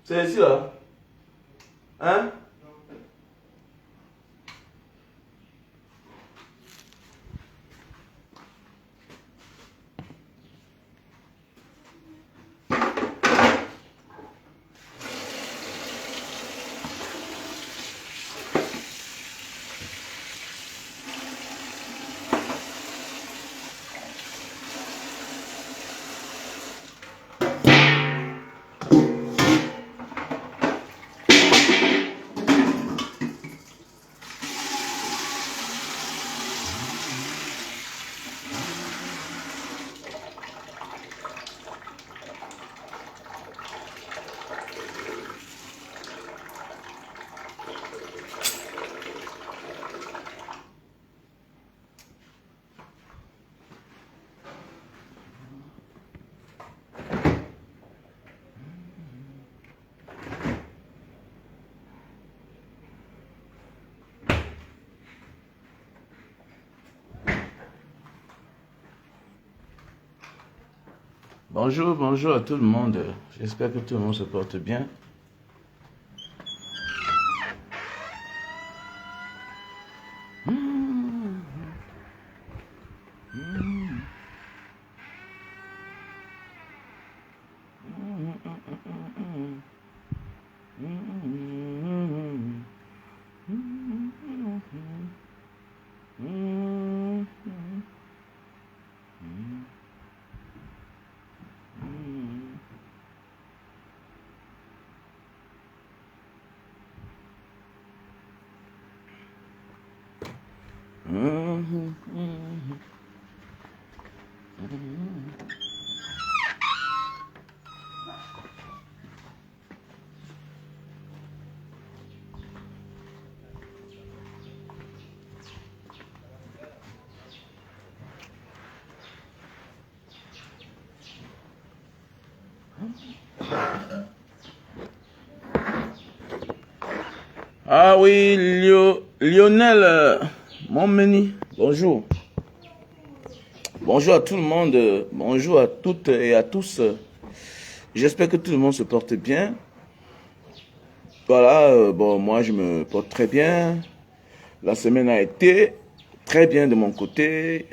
C'est ici là. Hein? Bonjour, bonjour à tout le monde. J'espère que tout le monde se porte bien. Ah oui, Lionel, mon meni, bonjour. Bonjour à tout le monde, bonjour à toutes et à tous. J'espère que tout le monde se porte bien. Voilà, bon, moi je me porte très bien. La semaine a été très bien de mon côté.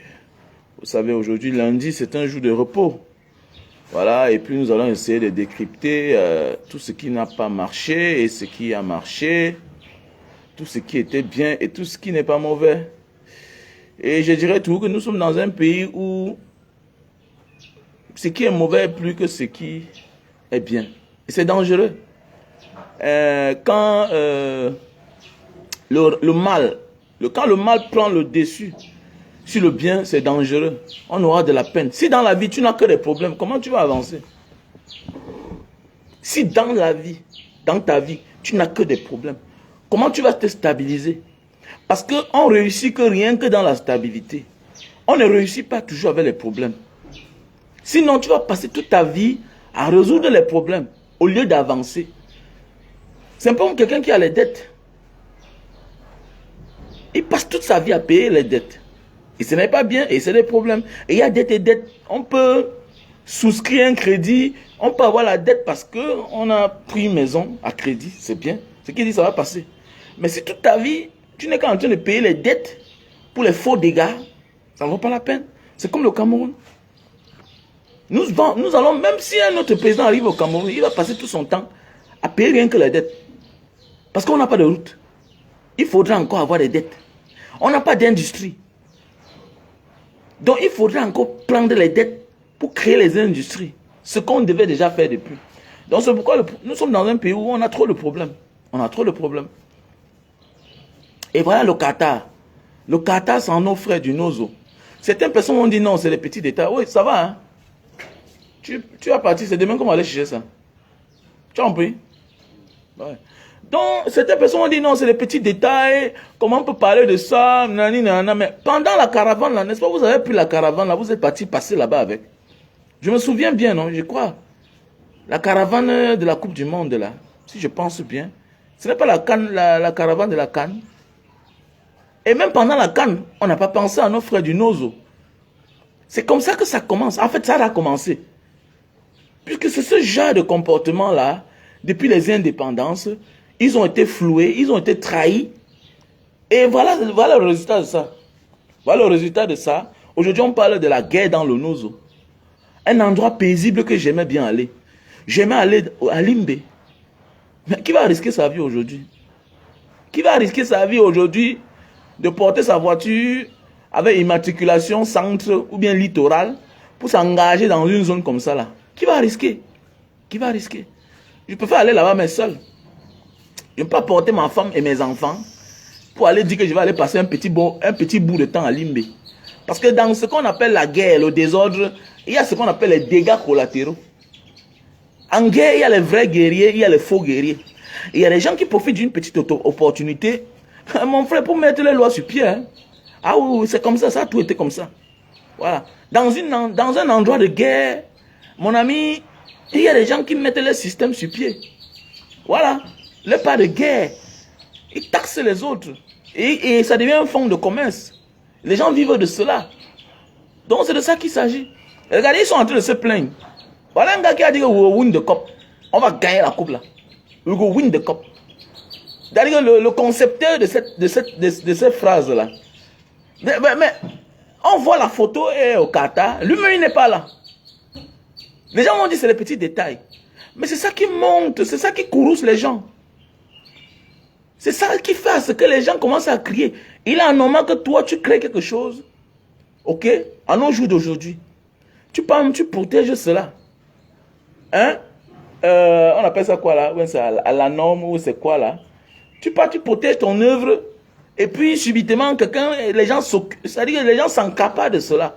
Vous savez, aujourd'hui, lundi, c'est un jour de repos. Voilà, et puis nous allons essayer de décrypter tout ce qui n'a pas marché et ce qui a marché. Tout ce qui était bien et tout ce qui n'est pas mauvais. Et je dirais tout que nous sommes dans un pays où ce qui est mauvais est plus que ce qui est bien. Et c'est dangereux. Quand le mal prend le dessus sur le bien, c'est dangereux. On aura de la peine. Si dans la vie, tu n'as que des problèmes, comment tu vas avancer? Si dans la vie, dans ta vie, tu n'as que des problèmes, comment tu vas te stabiliser? Parce qu'on ne réussit que rien que dans la stabilité. On ne réussit pas toujours avec les problèmes. Sinon, tu vas passer toute ta vie à résoudre les problèmes au lieu d'avancer. C'est un peu comme quelqu'un qui a les dettes. Il passe toute sa vie à payer les dettes. Et ce n'est pas bien et c'est des problèmes. Et il y a dettes et dettes. On peut souscrire un crédit, on peut avoir la dette parce qu'on a pris une maison à crédit, c'est bien. Ce qui dit ça va passer. Mais si toute ta vie, tu n'es qu'en train de payer les dettes pour les faux dégâts, ça ne vaut pas la peine. C'est comme le Cameroun. Nous allons, même si un autre président arrive au Cameroun, il va passer tout son temps à payer rien que les dettes. Parce qu'on n'a pas de route. Il faudra encore avoir des dettes. On n'a pas d'industrie. Donc il faudra encore prendre les dettes pour créer les industries. Ce qu'on devait déjà faire depuis. Donc c'est pourquoi nous sommes dans un pays où on a trop de problèmes. On a trop de problèmes. Et voilà le Qatar. Le Qatar, c'est nos frères du Nozo. Certaines personnes ont dit non, c'est les petits détails. Oui, ça va. Hein? Tu vas partir, c'est demain qu'on va aller chercher ça. Tu as compris? Ouais. Donc, certaines personnes ont dit non, c'est les petits détails. Comment on peut parler de ça? Mais pendant la caravane, là, n'est-ce pas? Vous avez pris la caravane, là, vous êtes parti passer là-bas avec. Je me souviens bien, non? Je crois. La caravane de la Coupe du Monde, là. Si je pense bien. Ce n'est pas la caravane de la CAN. Et même pendant la CAN, on n'a pas pensé à nos frères du Nozo. C'est comme ça que ça commence. En fait, ça a commencé. Puisque c'est ce genre de comportement-là depuis les indépendances, ils ont été floués, ils ont été trahis. Et voilà le résultat de ça. Voilà le résultat de ça. Aujourd'hui, on parle de la guerre dans le Nozo. Un endroit paisible que j'aimais bien aller. J'aimais aller à Limbe. Mais qui va risquer sa vie aujourd'hui? Qui va risquer sa vie aujourd'hui de porter sa voiture avec immatriculation centre ou bien littoral pour s'engager dans une zone comme ça là? Qui va risquer? Qui va risquer? Je préfère aller là-bas mais seul. Je ne peux pas porter ma femme et mes enfants pour aller dire que je vais aller passer un petit bout de temps à Limbe. Parce que dans ce qu'on appelle la guerre, le désordre, il y a ce qu'on appelle les dégâts collatéraux. En guerre, il y a les vrais guerriers, il y a les faux guerriers. Il y a des gens qui profitent d'une petite opportunité. Mon frère, pour mettre les lois sur pied. Hein. Ah oui, c'est comme ça, ça a tout été comme ça. Voilà. Dans un endroit de guerre, mon ami, il y a des gens qui mettent le système sur pied. Voilà. Le pas de guerre. Ils taxent les autres. Et ça devient un fonds de commerce. Les gens vivent de cela. Donc c'est de ça qu'il s'agit. Regardez, ils sont en train de se plaindre. Voilà un gars qui a dit que we will win the cup. On va gagner la coupe là. We will win the cup. C'est-à-dire que le concepteur de cette phrase là. Mais on voit la photo au Qatar. Lui-même il n'est pas là. Les gens m'ont dit c'est les petits détails. Mais c'est ça qui monte. C'est ça qui courrouce les gens. C'est ça qui fait à ce que les gens commencent à crier. Il est anormal que toi, tu crées quelque chose. Ok? À nos jours d'aujourd'hui. Tu protèges cela. Hein? On appelle ça quoi là? C'est à la norme ou c'est quoi là? Tu protèges ton œuvre. Et puis subitement, les gens s'encaparent de cela.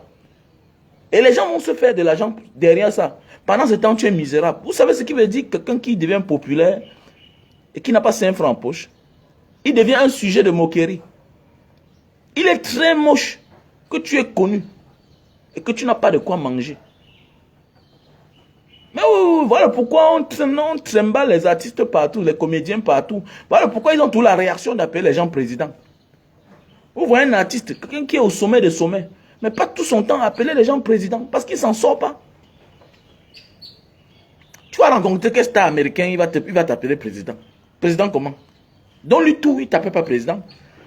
Et les gens vont se faire de l'argent derrière ça. Pendant ce temps, tu es misérable. Vous savez ce qui veut dire quelqu'un qui devient populaire et qui n'a pas 5 francs en poche? Il devient un sujet de moquerie. Il est très moche que tu es connu et que tu n'as pas de quoi manger. Mais oui, voilà pourquoi on trimballe les artistes partout, les comédiens partout. Voilà pourquoi ils ont toute la réaction d'appeler les gens présidents. Vous voyez un artiste, quelqu'un qui est au sommet des sommets, mais pas tout son temps appeler les gens présidents parce qu'il ne s'en sort pas. Tu vas rencontrer quel star américain, il va t'appeler président. Président comment? Donne-lui tout, il ne t'appelle pas président.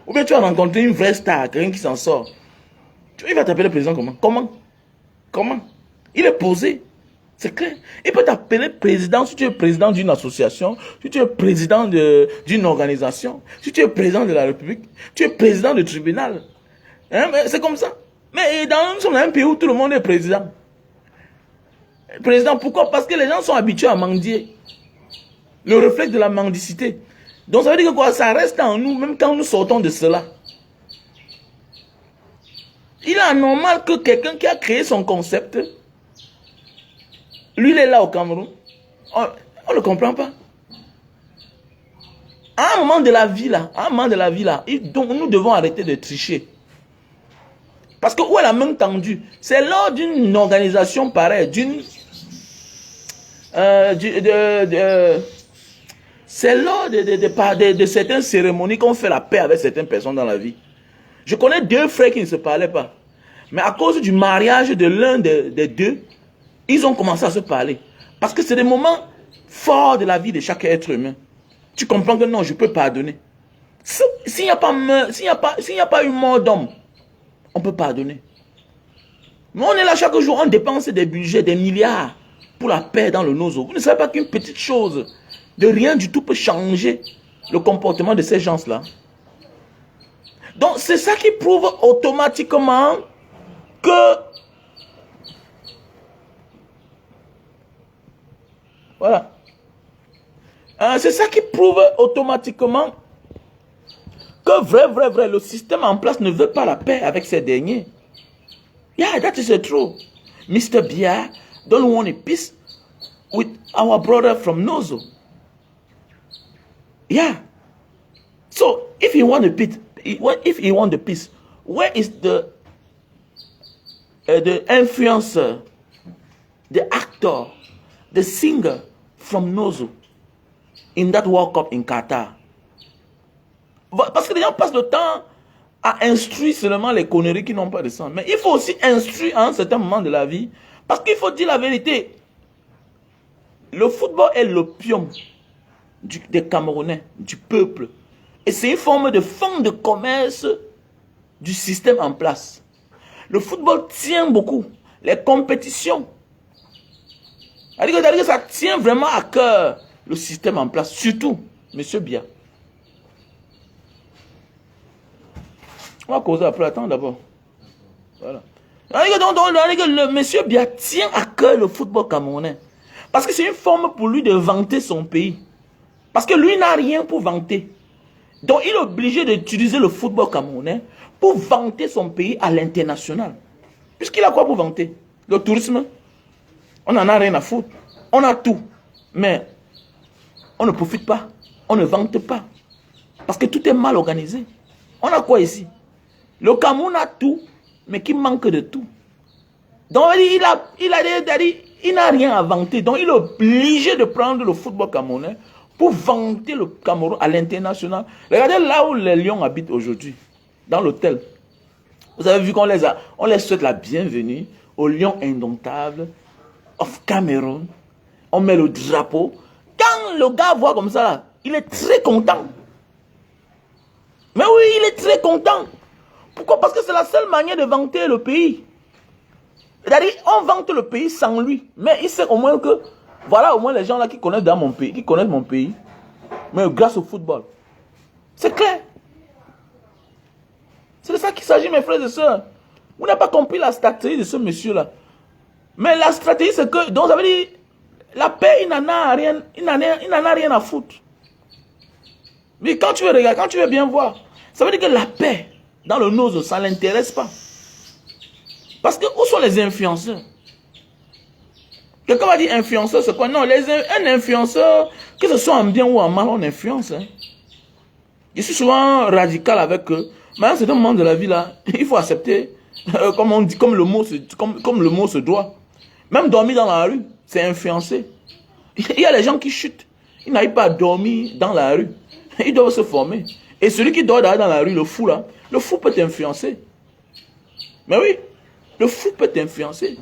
Ou bien tu vas rencontrer une vraie star, quelqu'un qui s'en sort. Il va t'appeler président comment? Comment? Il est posé. C'est clair. Il peut t'appeler président si tu es président d'une association, si tu es président d'une organisation, si tu es président de la République, tu es président du tribunal. Hein? C'est comme ça. Mais nous sommes dans un pays où tout le monde est président. Président, pourquoi? Parce que les gens sont habitués à mendier. Le réflexe de la mendicité. Donc ça veut dire que quoi? Ça reste en nous, même quand nous sortons de cela. Il est anormal que quelqu'un qui a créé son concept, lui il est là au Cameroun, on ne le comprend pas. À un moment de la vie là, donc nous devons arrêter de tricher. Parce que où est la main tendue? C'est lors d'une organisation pareille, c'est lors de certaines cérémonies qu'on fait la paix avec certaines personnes dans la vie. Je connais 2 frères qui ne se parlaient pas. Mais à cause du mariage de l'un des 2, ils ont commencé à se parler. Parce que c'est des moments forts de la vie de chaque être humain. Tu comprends que non, je peux pardonner. S'il n'y a pas une mort d'homme, on peut pardonner. Mais on est là chaque jour, on dépense des budgets, des milliards pour la paix dans le Nozo. Vous ne savez pas qu'une petite chose de rien du tout peut changer le comportement de ces gens-là. Donc c'est ça qui prouve automatiquement que voilà. C'est ça qui prouve automatiquement que vrai, le système en place ne veut pas la paix avec ces derniers. Yeah, that is true. Mr. Bia don't want a peace with our brother from Nozo. Yeah. So if he want a peace, where is the influencer, the actor, the singer from Nozo in that World Cup in Qatar? Parce que les gens passent le temps à instruire seulement les conneries qui n'ont pas de sens. Mais il faut aussi instruire à un certain moment de la vie. Parce qu'il faut dire la vérité. Le football est l'opium des Camerounais, du peuple. Et c'est une forme de fonds de commerce du système en place. Le football tient beaucoup. Les compétitions. C'est-à-dire que ça tient vraiment à cœur le système en place. Surtout, M. Biya. On va causer après. Attends d'abord. Voilà. Le M. Biya tient à cœur le football camerounais. Parce que c'est une forme pour lui de vanter son pays. Parce que lui n'a rien pour vanter. Donc il est obligé d'utiliser le football camerounais pour vanter son pays à l'international. Puisqu'il a quoi pour vanter? Le tourisme. On n'en a rien à foutre. On a tout. Mais on ne profite pas. On ne vante pas. Parce que tout est mal organisé. On a quoi ici? Le Cameroun a tout, mais qui manque de tout. Donc il n'a rien à vanter. Donc il est obligé de prendre le football camerounais pour vanter le Cameroun à l'international. Regardez là où les Lions habitent aujourd'hui, dans l'hôtel. Vous avez vu qu'on les souhaite la bienvenue aux Lions indomptables of Cameroun. On met le drapeau. Quand le gars voit comme ça, là, il est très content. Mais oui, il est très content. Pourquoi? Parce que c'est la seule manière de vanter le pays. C'est-à-dire, on vante le pays sans lui. Mais il sait au moins que, voilà au moins les gens là qui connaissent dans mon pays, qui connaissent mon pays, mais grâce au football. C'est clair. C'est de ça qu'il s'agit, mes frères et sœurs. Vous n'avez pas compris la stratégie de ce monsieur-là. Mais la stratégie, c'est que, donc ça veut dire, la paix, il n'en a rien à foutre. Mais quand tu veux regarder, quand tu veux bien voir, ça veut dire que la paix, dans le nose, ça ne l'intéresse pas. Parce que où sont les influenceurs? Quelqu'un va dire influenceur, c'est quoi? Non, un influenceur, que ce soit en bien ou en mal, on influence. Hein. Je suis souvent radical avec eux. Mais à un certain moment de la vie, là, il faut accepter, comme on dit, comme le mot se doit. Même dormir dans la rue, c'est influencer. Il y a les gens qui chutent. Ils n'arrivent pas à dormir dans la rue. Ils doivent se former. Et celui qui dort dans la rue, le fou là, le fou peut t'influencer. Mais oui, le fou peut t'influencer.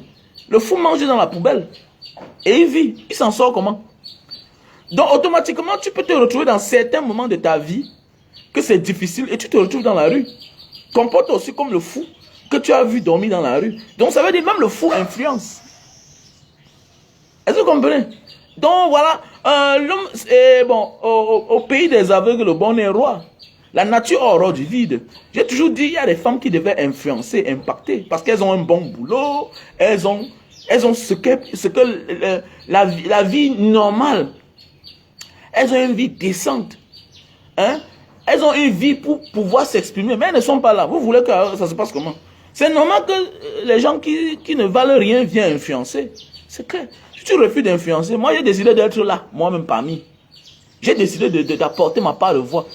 Le fou mange dans la poubelle. Et il vit. Il s'en sort comment? Donc automatiquement, tu peux te retrouver dans certains moments de ta vie que c'est difficile et tu te retrouves dans la rue. Comporte aussi comme le fou que tu as vu dormir dans la rue. Donc ça veut dire même le fou influence. Est-ce que vous comprenez? Donc voilà, l'homme, bon, au pays des aveugles, le bon est roi. La nature a horreur du vide. J'ai toujours dit, il y a des femmes qui devaient influencer, impacter, parce qu'elles ont un bon boulot, elles ont ce que la vie normale. Elles ont une vie décente. Hein? Elles ont une vie pour pouvoir s'exprimer, mais elles ne sont pas là. Vous voulez que ça se passe comment? C'est normal que les gens qui ne valent rien viennent influencer. C'est clair. Si tu refuses d'influencer, moi j'ai décidé d'être là, moi-même parmi. J'ai décidé d'apporter ma part de voix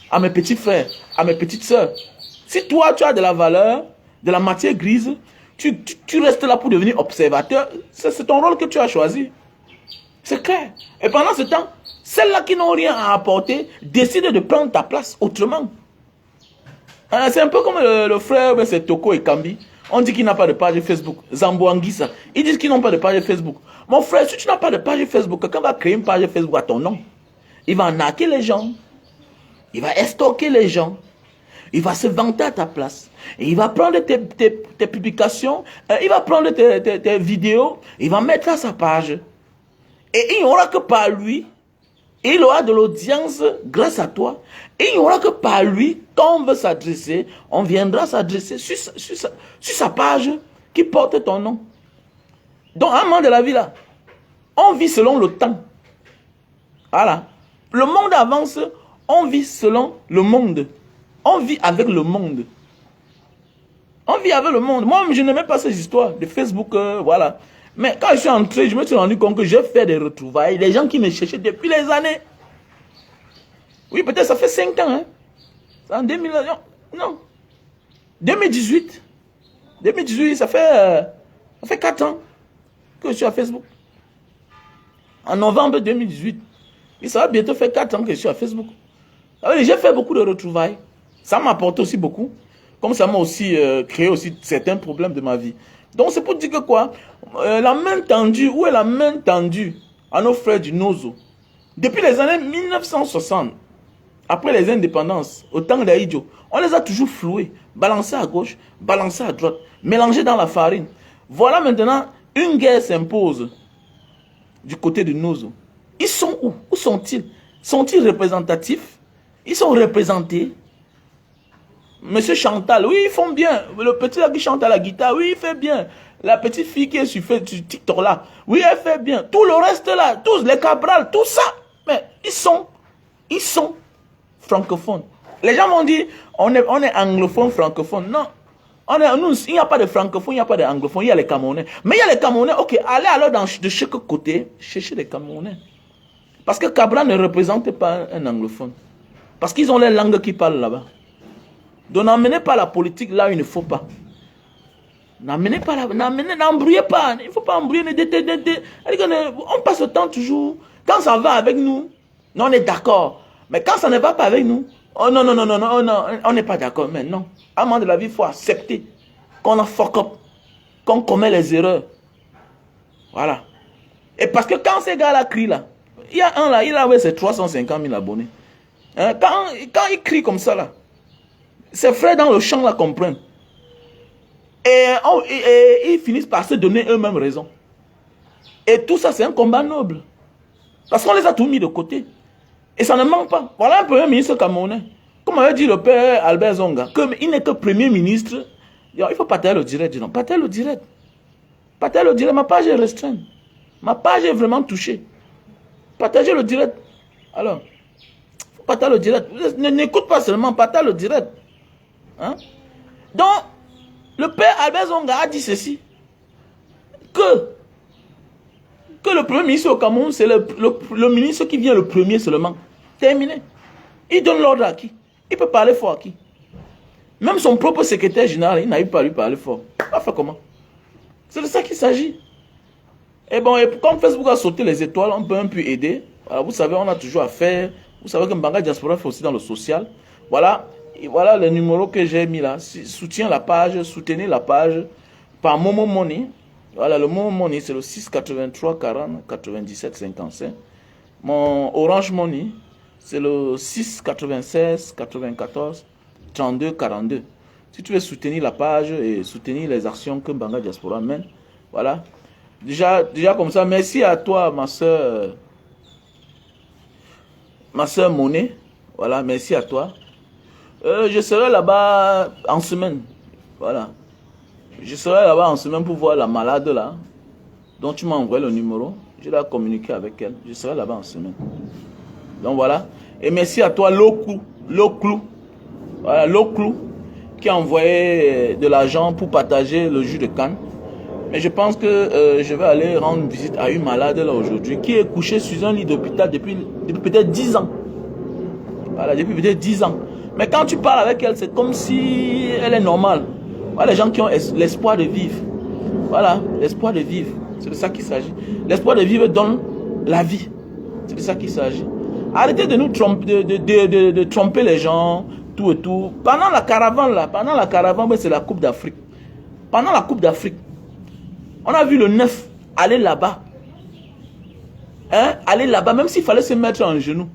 à mes petits frères, à mes petites sœurs. Si toi tu as de la valeur, de la matière grise, tu restes là pour devenir observateur, c'est ton rôle que tu as choisi. C'est clair. Et pendant ce temps, celles-là qui n'ont rien à apporter décident de prendre ta place autrement. C'est un peu comme le frère, c'est Toko et Kambi. On dit qu'il n'a pas de page Facebook. Zambo Anguissa. Ils disent qu'ils n'ont pas de page Facebook. Mon frère, si tu n'as pas de page Facebook, quelqu'un va créer une page Facebook à ton nom. Il va arnaquer les gens. Il va estorquer les gens. Il va se vanter à ta place. Et il va prendre tes publications. Il va prendre tes vidéos. Il va mettre à sa page. Et il n'y aura que par lui. Il aura de l'audience grâce à toi. Et il n'y aura que par lui, quand on veut s'adresser, on viendra s'adresser sur sa page qui porte ton nom. Donc, à un moment de la vie là, on vit selon le temps. Voilà. Le monde avance, on vit selon le monde. On vit avec le monde. On vit avec le monde. Moi, je n'aimais pas ces histoires de Facebook, voilà. Mais quand je suis entré, je me suis rendu compte que j'ai fait des retrouvailles. Les gens qui me cherchaient depuis les années. Oui, peut-être ça fait 5 ans. Hein. C'est en 2000, non. 2018. 2018, ça fait 4 ans que je suis à Facebook. En novembre 2018. Et ça va bientôt faire 4 ans que je suis à Facebook. J'ai fait beaucoup de retrouvailles. Ça m'apporte aussi beaucoup. Comme ça m'a aussi créé aussi certains problèmes de ma vie. Donc c'est pour dire que quoi? La main tendue, où est la main tendue à nos frères du Nozo? Depuis les années 1960, après les indépendances, au temps d'Aïdjo, on les a toujours floués, balancés à gauche, balancés à droite, mélangés dans la farine. Voilà maintenant, une guerre s'impose du côté de Nozo. Ils sont où? Où sont-ils? Sont-ils représentatifs? Ils sont représentés. Monsieur Chantal, oui, ils font bien. Le petit là qui chante à la guitare, oui, il fait bien. La petite fille qui est sur TikTok là, oui, elle fait bien. Tout le reste là, tous les Cabral, tout ça. Mais ils sont francophones. Les gens vont dire, on est anglophone, francophone. Non. Nous, il n'y a pas de francophone, il n'y a pas d'anglophone, il y a les Camerounais. Mais il y a les Camerounais, ok, allez alors de chaque côté, chercher les Camerounais. Parce que Cabral ne représente pas un anglophone. Parce qu'ils ont les langues qui parlent là-bas. Donc n'emmenez pas la politique là où il ne faut pas. N'embrouillez pas. Il ne faut pas embrouiller. On passe le temps toujours. Quand ça va avec nous, on est d'accord. Mais quand ça ne va pas avec nous, oh non, non, non, non, non, non, on n'est pas d'accord. Mais non. À un moment de la vie, il faut accepter qu'on a fuck up, qu'on commet les erreurs. Voilà. Et parce que quand ces gars-là crient là, il y a un là, il a ses 350 000 abonnés. Hein, quand il crie comme ça là, ses frères dans le champ là comprennent. Et ils finissent par se donner eux-mêmes raison. Et tout ça, c'est un combat noble. Parce qu'on les a tous mis de côté. Et ça ne manque pas. Voilà un premier ministre camerounais. Comme avait dit le père Albert Zonga, il n'est que premier ministre. Il faut partager le direct. Non, partager le direct. Partager le direct. Ma page est restreinte. Ma page est vraiment touchée. Partagez le direct. Alors, faut partager le direct. N'écoute pas seulement, partage le direct. Hein? Donc, le père Albert Zonga a dit ceci. Que le premier ministre au Cameroun, c'est le ministre qui vient le premier seulement. Terminé. Il donne l'ordre à qui? Il peut parler fort à qui? Même son propre secrétaire général, il n'arrive pas à lui parler fort. Il va faire comment? C'est de ça qu'il s'agit. Et bon, comme Facebook a sauté les étoiles, on peut un peu aider. Voilà, vous savez, on a toujours à faire. Vous savez que Mbanga Diaspora fait aussi dans le social. Voilà. Et voilà le numéro que j'ai mis là. Soutiens la page, soutenez la page par Momo Money. Voilà, le Momo Money, c'est le 683 40 97 55. Mon Orange Money, c'est le 696 94 32 42. Si tu veux soutenir la page et soutenir les actions que Mbanga Diaspora mène, voilà. Déjà comme ça, merci à toi, ma soeur Monet. Voilà, merci à toi. Je serai là-bas en semaine. Voilà. Je serai là-bas en semaine pour voir la malade là, dont tu m'as envoyé le numéro. Je vais communiquer avec elle. Je serai là-bas en semaine. Donc voilà. Et merci à toi, Loclou. Voilà, Loclou, qui a envoyé de l'argent pour partager le jus de canne. Mais je pense que je vais aller rendre visite à une malade là aujourd'hui, qui est couchée sur un lit d'hôpital depuis peut-être 10 ans. Voilà, depuis peut-être 10 ans. Mais quand tu parles avec elle, c'est comme si elle est normale. Voilà, les gens qui ont l'espoir de vivre. Voilà, l'espoir de vivre. C'est de ça qu'il s'agit. L'espoir de vivre donne la vie. C'est de ça qu'il s'agit. Arrêtez de nous tromper, de tromper les gens, tout et tout. Pendant la caravane, c'est la Coupe d'Afrique. Pendant la Coupe d'Afrique, on a vu le 9 aller là-bas. Hein? Aller là-bas, même s'il fallait se mettre en genoux.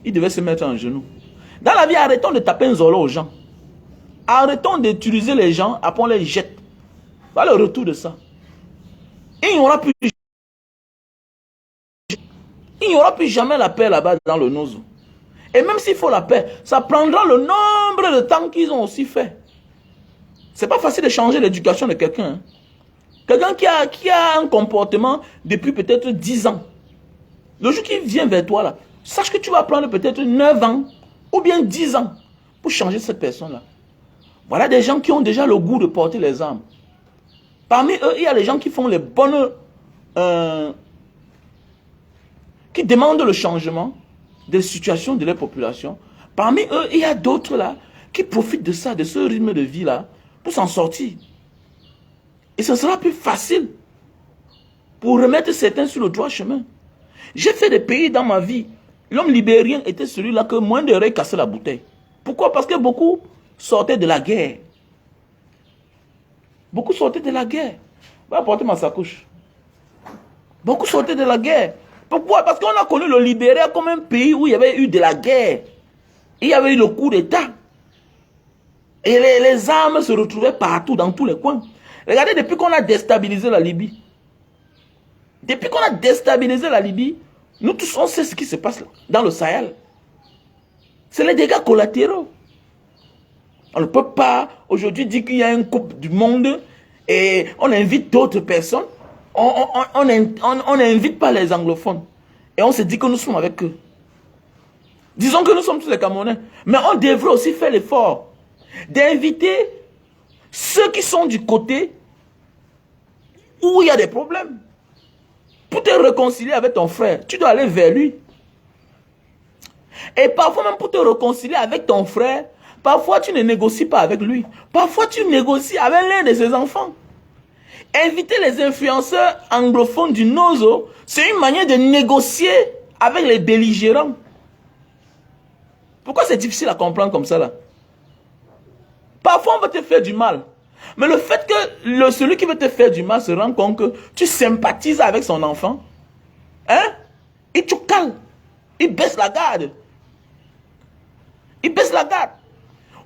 Il devait se mettre en genoux. Dans la vie, arrêtons de taper un zolo aux gens. Arrêtons d'utiliser les gens, après on les jette. Voilà le retour de ça. Il n'y aura plus jamais la paix là-bas dans le Nozo. Et même s'il faut la paix, ça prendra le nombre de temps qu'ils ont aussi fait. C'est pas facile de changer l'éducation de quelqu'un. Hein. Quelqu'un qui a un comportement depuis peut-être 10 ans. Le jour qu'il vient vers toi là, sache que tu vas prendre peut-être 9 ans ou bien 10 ans pour changer cette personne-là. Voilà des gens qui ont déjà le goût de porter les armes. Parmi eux, il y a les gens qui font les bonnes... qui demandent le changement des situations de leur population. Parmi eux, il y a d'autres là qui profitent de ça, de ce rythme de vie là, pour s'en sortir. Et ce sera plus facile pour remettre certains sur le droit chemin. J'ai fait des pays dans ma vie. L'homme libérien était celui-là que moins de règles cassait la bouteille. Pourquoi? Parce que beaucoup sortaient de la guerre. Beaucoup sortaient de la guerre. Va apporter ma sacoche. Beaucoup sortaient de la guerre. Pourquoi? Parce qu'on a connu le Libéria comme un pays où il y avait eu de la guerre. Il y avait eu le coup d'État. Et les armes se retrouvaient partout, dans tous les coins. Regardez, depuis qu'on a déstabilisé la Libye, nous tous on sait ce qui se passe là, dans le Sahel. C'est les dégâts collatéraux. On ne peut pas aujourd'hui dire qu'il y a une coupe du monde et on invite d'autres personnes. On n'invite pas les anglophones. Et on se dit que nous sommes avec eux. Disons que nous sommes tous les Camerounais. Mais on devrait aussi faire l'effort d'inviter ceux qui sont du côté où il y a des problèmes. Pour te réconcilier avec ton frère, tu dois aller vers lui. Et parfois même pour te réconcilier avec ton frère, parfois tu ne négocies pas avec lui. Parfois tu négocies avec l'un de ses enfants. Inviter les influenceurs anglophones du Nozo, c'est une manière de négocier avec les belligérants. Pourquoi c'est difficile à comprendre comme ça là? Parfois on va te faire du mal. Mais le fait que celui qui veut te faire du mal se rend compte que tu sympathises avec son enfant, hein? Il te calme. Il baisse la garde. Il baisse la garde.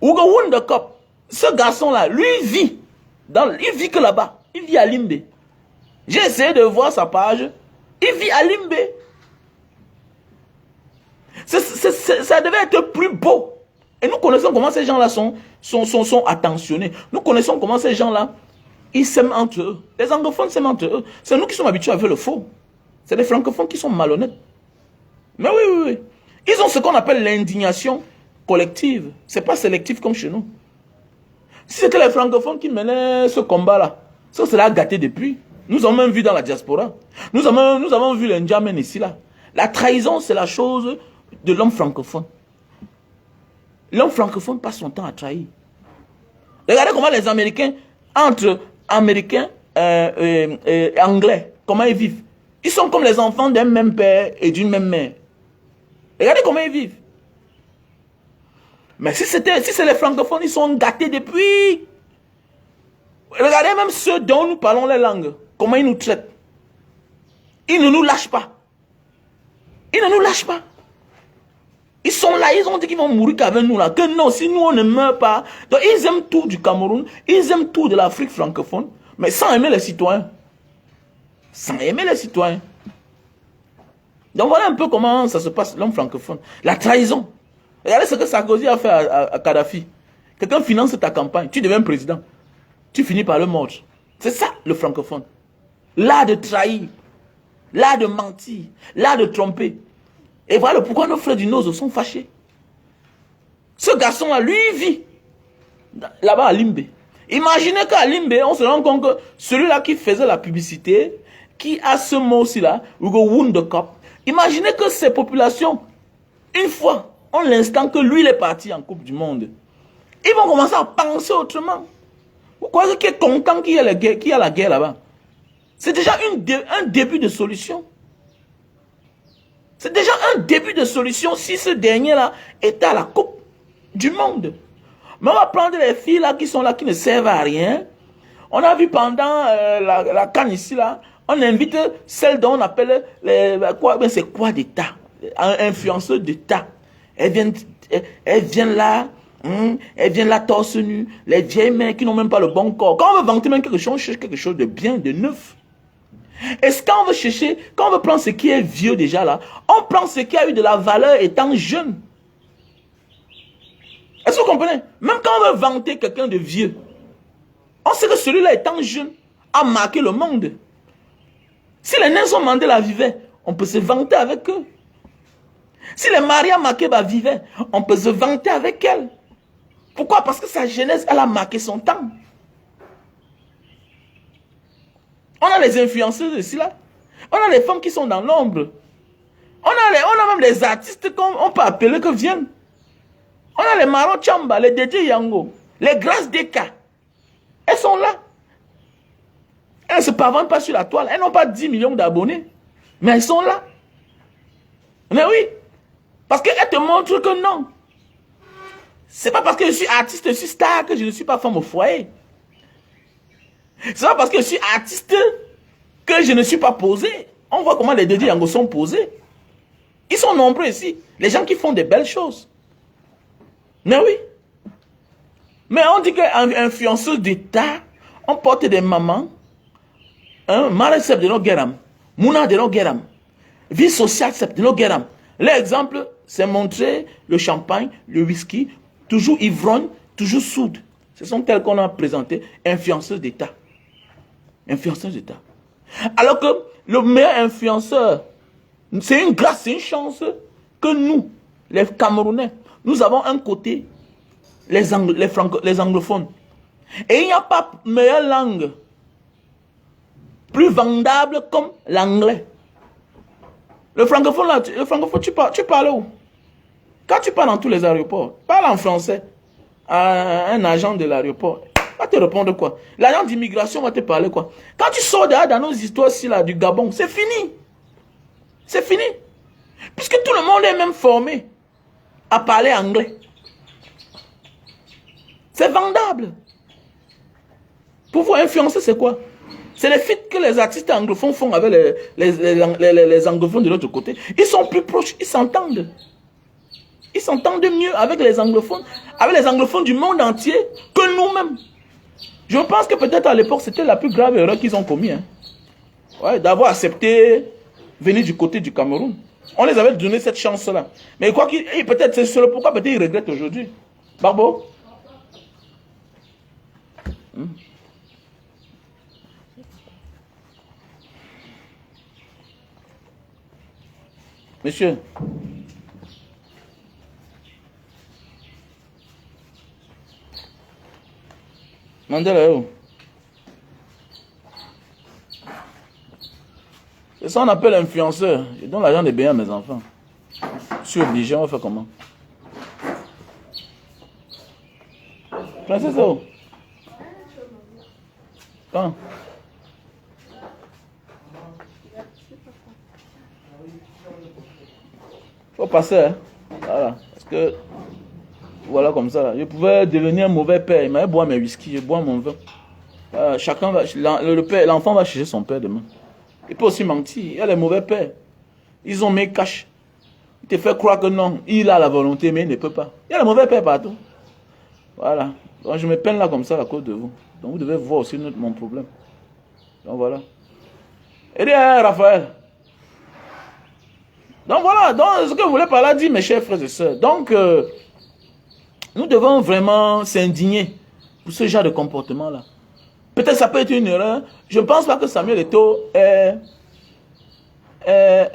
Ugo Wundekop, ce garçon-là, lui, il vit que là-bas. Il vit à Limbe. J'ai essayé de voir sa page. Il vit à Limbe. Ça devait être plus beau. Et nous connaissons comment ces gens-là sont attentionnés. Nous connaissons comment ces gens-là, ils s'aiment entre eux. Les anglophones s'aiment entre eux. C'est nous qui sommes habitués à faire le faux. C'est les francophones qui sont malhonnêtes. Mais oui. Ils ont ce qu'on appelle l'indignation collective. Ce n'est pas sélectif comme chez nous. Si c'était les francophones qui menaient ce combat-là, ça serait gâté depuis. Nous avons même vu dans la diaspora. Nous avons vu les Ndjamen ici, là. La trahison, c'est la chose de l'homme francophone. L'homme francophone passe son temps à trahir. Regardez comment les Américains, entre Américains et Anglais, comment ils vivent. Ils sont comme les enfants d'un même père et d'une même mère. Regardez comment ils vivent. Mais si c'est les francophones, ils sont gâtés depuis. Regardez même ceux dont nous parlons les langues, comment ils nous traitent. Ils ne nous lâchent pas. Ils ne nous lâchent pas. Ils sont là, ils ont dit qu'ils vont mourir qu'avec nous là. Que non, si nous on ne meurt pas. Donc ils aiment tout du Cameroun, ils aiment tout de l'Afrique francophone, mais sans aimer les citoyens. Sans aimer les citoyens. Donc voilà un peu comment ça se passe, l'homme francophone. La trahison. Regardez ce que Sarkozy a fait à Kadhafi. Quelqu'un finance ta campagne, tu deviens président. Tu finis par le mordre. C'est ça le francophone. L'art de trahir, l'art de mentir, l'art de tromper. Et voilà pourquoi nos frères du Nozo sont fâchés. Ce garçon-là, lui, il vit là-bas à Limbe. Imaginez qu'à Limbe, on se rend compte que celui-là qui faisait la publicité, qui a ce mot-ci là, Ugo Wundekop, imaginez que ces populations, une fois, en l'instant que lui il est parti en Coupe du Monde, ils vont commencer à penser autrement. Vous croyez qu'il est content qu'il y a la guerre là-bas? C'est déjà un début de solution. C'est déjà un début de solution si ce dernier-là était à la Coupe du Monde. Mais on va prendre les filles là qui sont là, qui ne servent à rien. On a vu pendant la CAN ici là, on invite celles dont on appelle c'est quoi d'État? Influenceuse d'État. Elles viennent là, elles viennent là torse nu, les vieilles mères qui n'ont même pas le bon corps. Quand on veut vanter même quelque chose, on cherche quelque chose de bien, de neuf. Est-ce qu'on veut chercher, quand on veut prendre ce qui est vieux déjà là, on prend ce qui a eu de la valeur étant jeune. Est-ce que vous comprenez? Même quand on veut vanter quelqu'un de vieux, on sait que celui-là étant jeune a marqué le monde. Si les Nelson Mandela vivaient, on peut se vanter avec eux. Si les Maria Makeba vivaient, on peut se vanter avec elle. Pourquoi? Parce que sa jeunesse, elle a marqué son temps. On a les influenceurs ici là. On a les femmes qui sont dans l'ombre. On a même les artistes qu'on peut appeler que viennent. On a les Maro Chamba, les Dédé Yango, les Grâce Deka. Elles sont là. Elles ne se pavantent pas sur la toile. Elles n'ont pas 10 millions d'abonnés. Mais elles sont là. Mais oui. Parce qu'elles te montrent que non. C'est pas parce que je suis artiste, je suis star que je ne suis pas femme au foyer. C'est pas parce que je suis artiste que je ne suis pas posé. On voit comment les dédits Yango sont posés. Ils sont nombreux ici. Les gens qui font des belles choses. Mais oui. Mais on dit qu'influenceuse d'État, on porte des mamans, Marie-Seb de Nogueram, Mouna de Nogueram, vie sociale de Nogueram. L'exemple, c'est montrer le champagne, le whisky, toujours ivrogne, toujours soude. Ce sont tels qu'on a présenté, influenceuses d'État. Influenceuses d'État. Alors que le meilleur influenceur, c'est une grâce, c'est une chance que nous, les Camerounais, nous avons un côté, les anglophones. Et il n'y a pas meilleure langue plus vendable comme l'anglais. Le francophone, là, tu parles où? Quand tu parles dans tous les aéroports, parle en français à un agent de l'aéroport. Il va te répondre quoi? L'agent d'immigration va te parler quoi? Quand tu sors dans nos histoires ici, là, du Gabon, c'est fini. C'est fini. Puisque tout le monde est même formé à parler anglais. C'est vendable. Pour vous influencer, c'est quoi? C'est les feats que les artistes anglophones font avec les anglophones de l'autre côté. Ils sont plus proches, ils s'entendent. Ils s'entendent mieux avec les anglophones du monde entier que nous-mêmes. Je pense que peut-être à l'époque, c'était la plus grave erreur qu'ils ont commis. Hein. Ouais, d'avoir accepté venir du côté du Cameroun. On les avait donné cette chance-là. Mais quoi qu'il, peut-être c'est le pourquoi peut-être ils regrettent aujourd'hui. Barbo? Monsieur. Mandela où? C'est ça qu'on appelle influenceur. Je donne l'argent des biens à mes enfants. Je suis obligé, on va faire comment? Princesse où? Quand? Faut passer, hein? Voilà. Parce que, voilà comme ça. Je pouvais devenir un mauvais père. Il m'avait boire mes whisky, je bois mon vin. Chacun va, l'enfant va chercher son père demain. Il peut aussi mentir. Il y a les mauvais pères. Ils ont mis cash. Il te fait croire que non. Il a la volonté, mais il ne peut pas. Il y a les mauvais pères partout. Voilà. Donc je me peine là comme ça à cause de vous. Donc vous devez voir aussi mon problème. Donc voilà. Et bien, Raphaël. Donc voilà. Donc ce que vous voulez par là dire, mes chers frères et sœurs. Donc, nous devons vraiment s'indigner pour ce genre de comportement-là. Peut-être ça peut être une erreur. Je ne pense pas que Samuel Eto'o est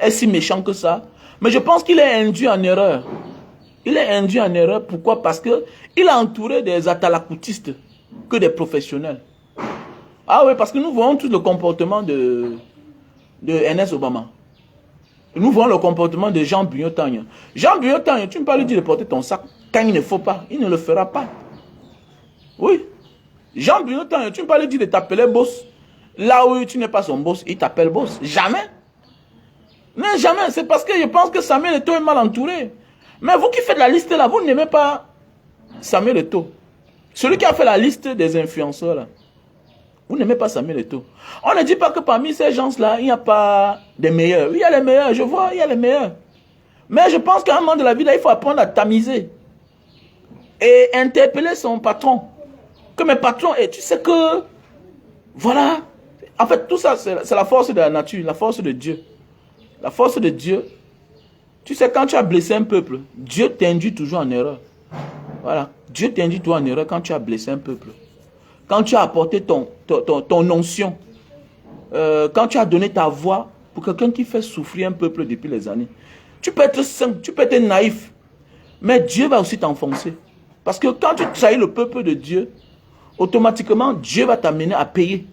si méchant que ça. Mais je pense qu'il est induit en erreur. Il est induit en erreur. Pourquoi? Parce qu'il a entouré des atalakoutistes que des professionnels. Ah oui, parce que nous voyons tout le comportement de Ernest Obama. Nous voyons le comportement de Jean Bunyotanya. Jean Bunyotanya, tu ne peux pas lui dire de porter ton sac quand il ne faut pas. Il ne le fera pas. Oui. Jean Bunyotanya, tu ne peux pas lui dire de t'appeler boss. Là où tu n'es pas son boss, il t'appelle boss. Jamais. Mais jamais. C'est parce que je pense que Samuel Eto'o est mal entouré. Mais vous qui faites la liste là, vous n'aimez pas Samuel Eto'o. Celui qui a fait la liste des influenceurs là. Vous n'aimez pas Samuel Eto'o. On ne dit pas que parmi ces gens-là, il n'y a pas des meilleurs. Oui, il y a les meilleurs, je vois, il y a les meilleurs. Mais je pense qu'à un moment de la vie, là, il faut apprendre à tamiser. Et interpeller son patron. Que mes patrons, et tu sais que, voilà. En fait, tout ça, c'est la force de la nature, la force de Dieu. La force de Dieu. Tu sais, quand tu as blessé un peuple, Dieu t'induit toujours en erreur. Voilà. Dieu t'induit toujours en erreur quand tu as blessé un peuple. Quand tu as apporté ton onction, quand tu as donné ta voix pour quelqu'un qui fait souffrir un peuple depuis les années, tu peux être saint, tu peux être naïf, mais Dieu va aussi t'enfoncer. Parce que quand tu trahis le peuple de Dieu, automatiquement, Dieu va t'amener à payer.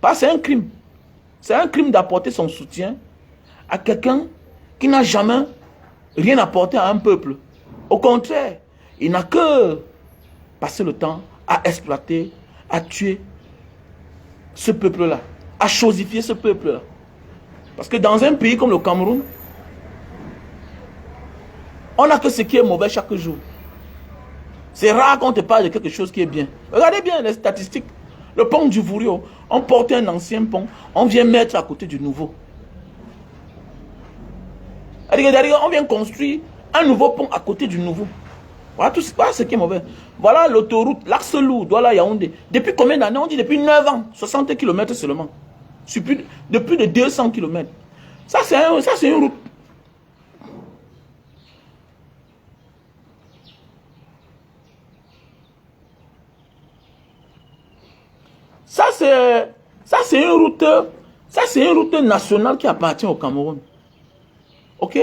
Parce que c'est un crime. C'est un crime d'apporter son soutien à quelqu'un qui n'a jamais rien apporté à un peuple. Au contraire, il n'a que passé le temps à exploiter, à tuer ce peuple-là, à chosifier ce peuple-là. Parce que dans un pays comme le Cameroun, on n'a que ce qui est mauvais chaque jour. C'est rare qu'on te parle de quelque chose qui est bien. Regardez bien les statistiques. Le pont du Vourio, on porte un ancien pont, on vient mettre à côté du nouveau. On vient construire un nouveau pont à côté du nouveau. Voilà tout voilà ce qui est mauvais. Voilà l'autoroute, l'axe lourd, voilà Yaoundé. Depuis combien d'années? On dit depuis 9 ans, 60 km seulement. De plus de 200 km. Ça, c'est une route. Ça, c'est une route. Ça, c'est une route nationale qui appartient au Cameroun. Ok?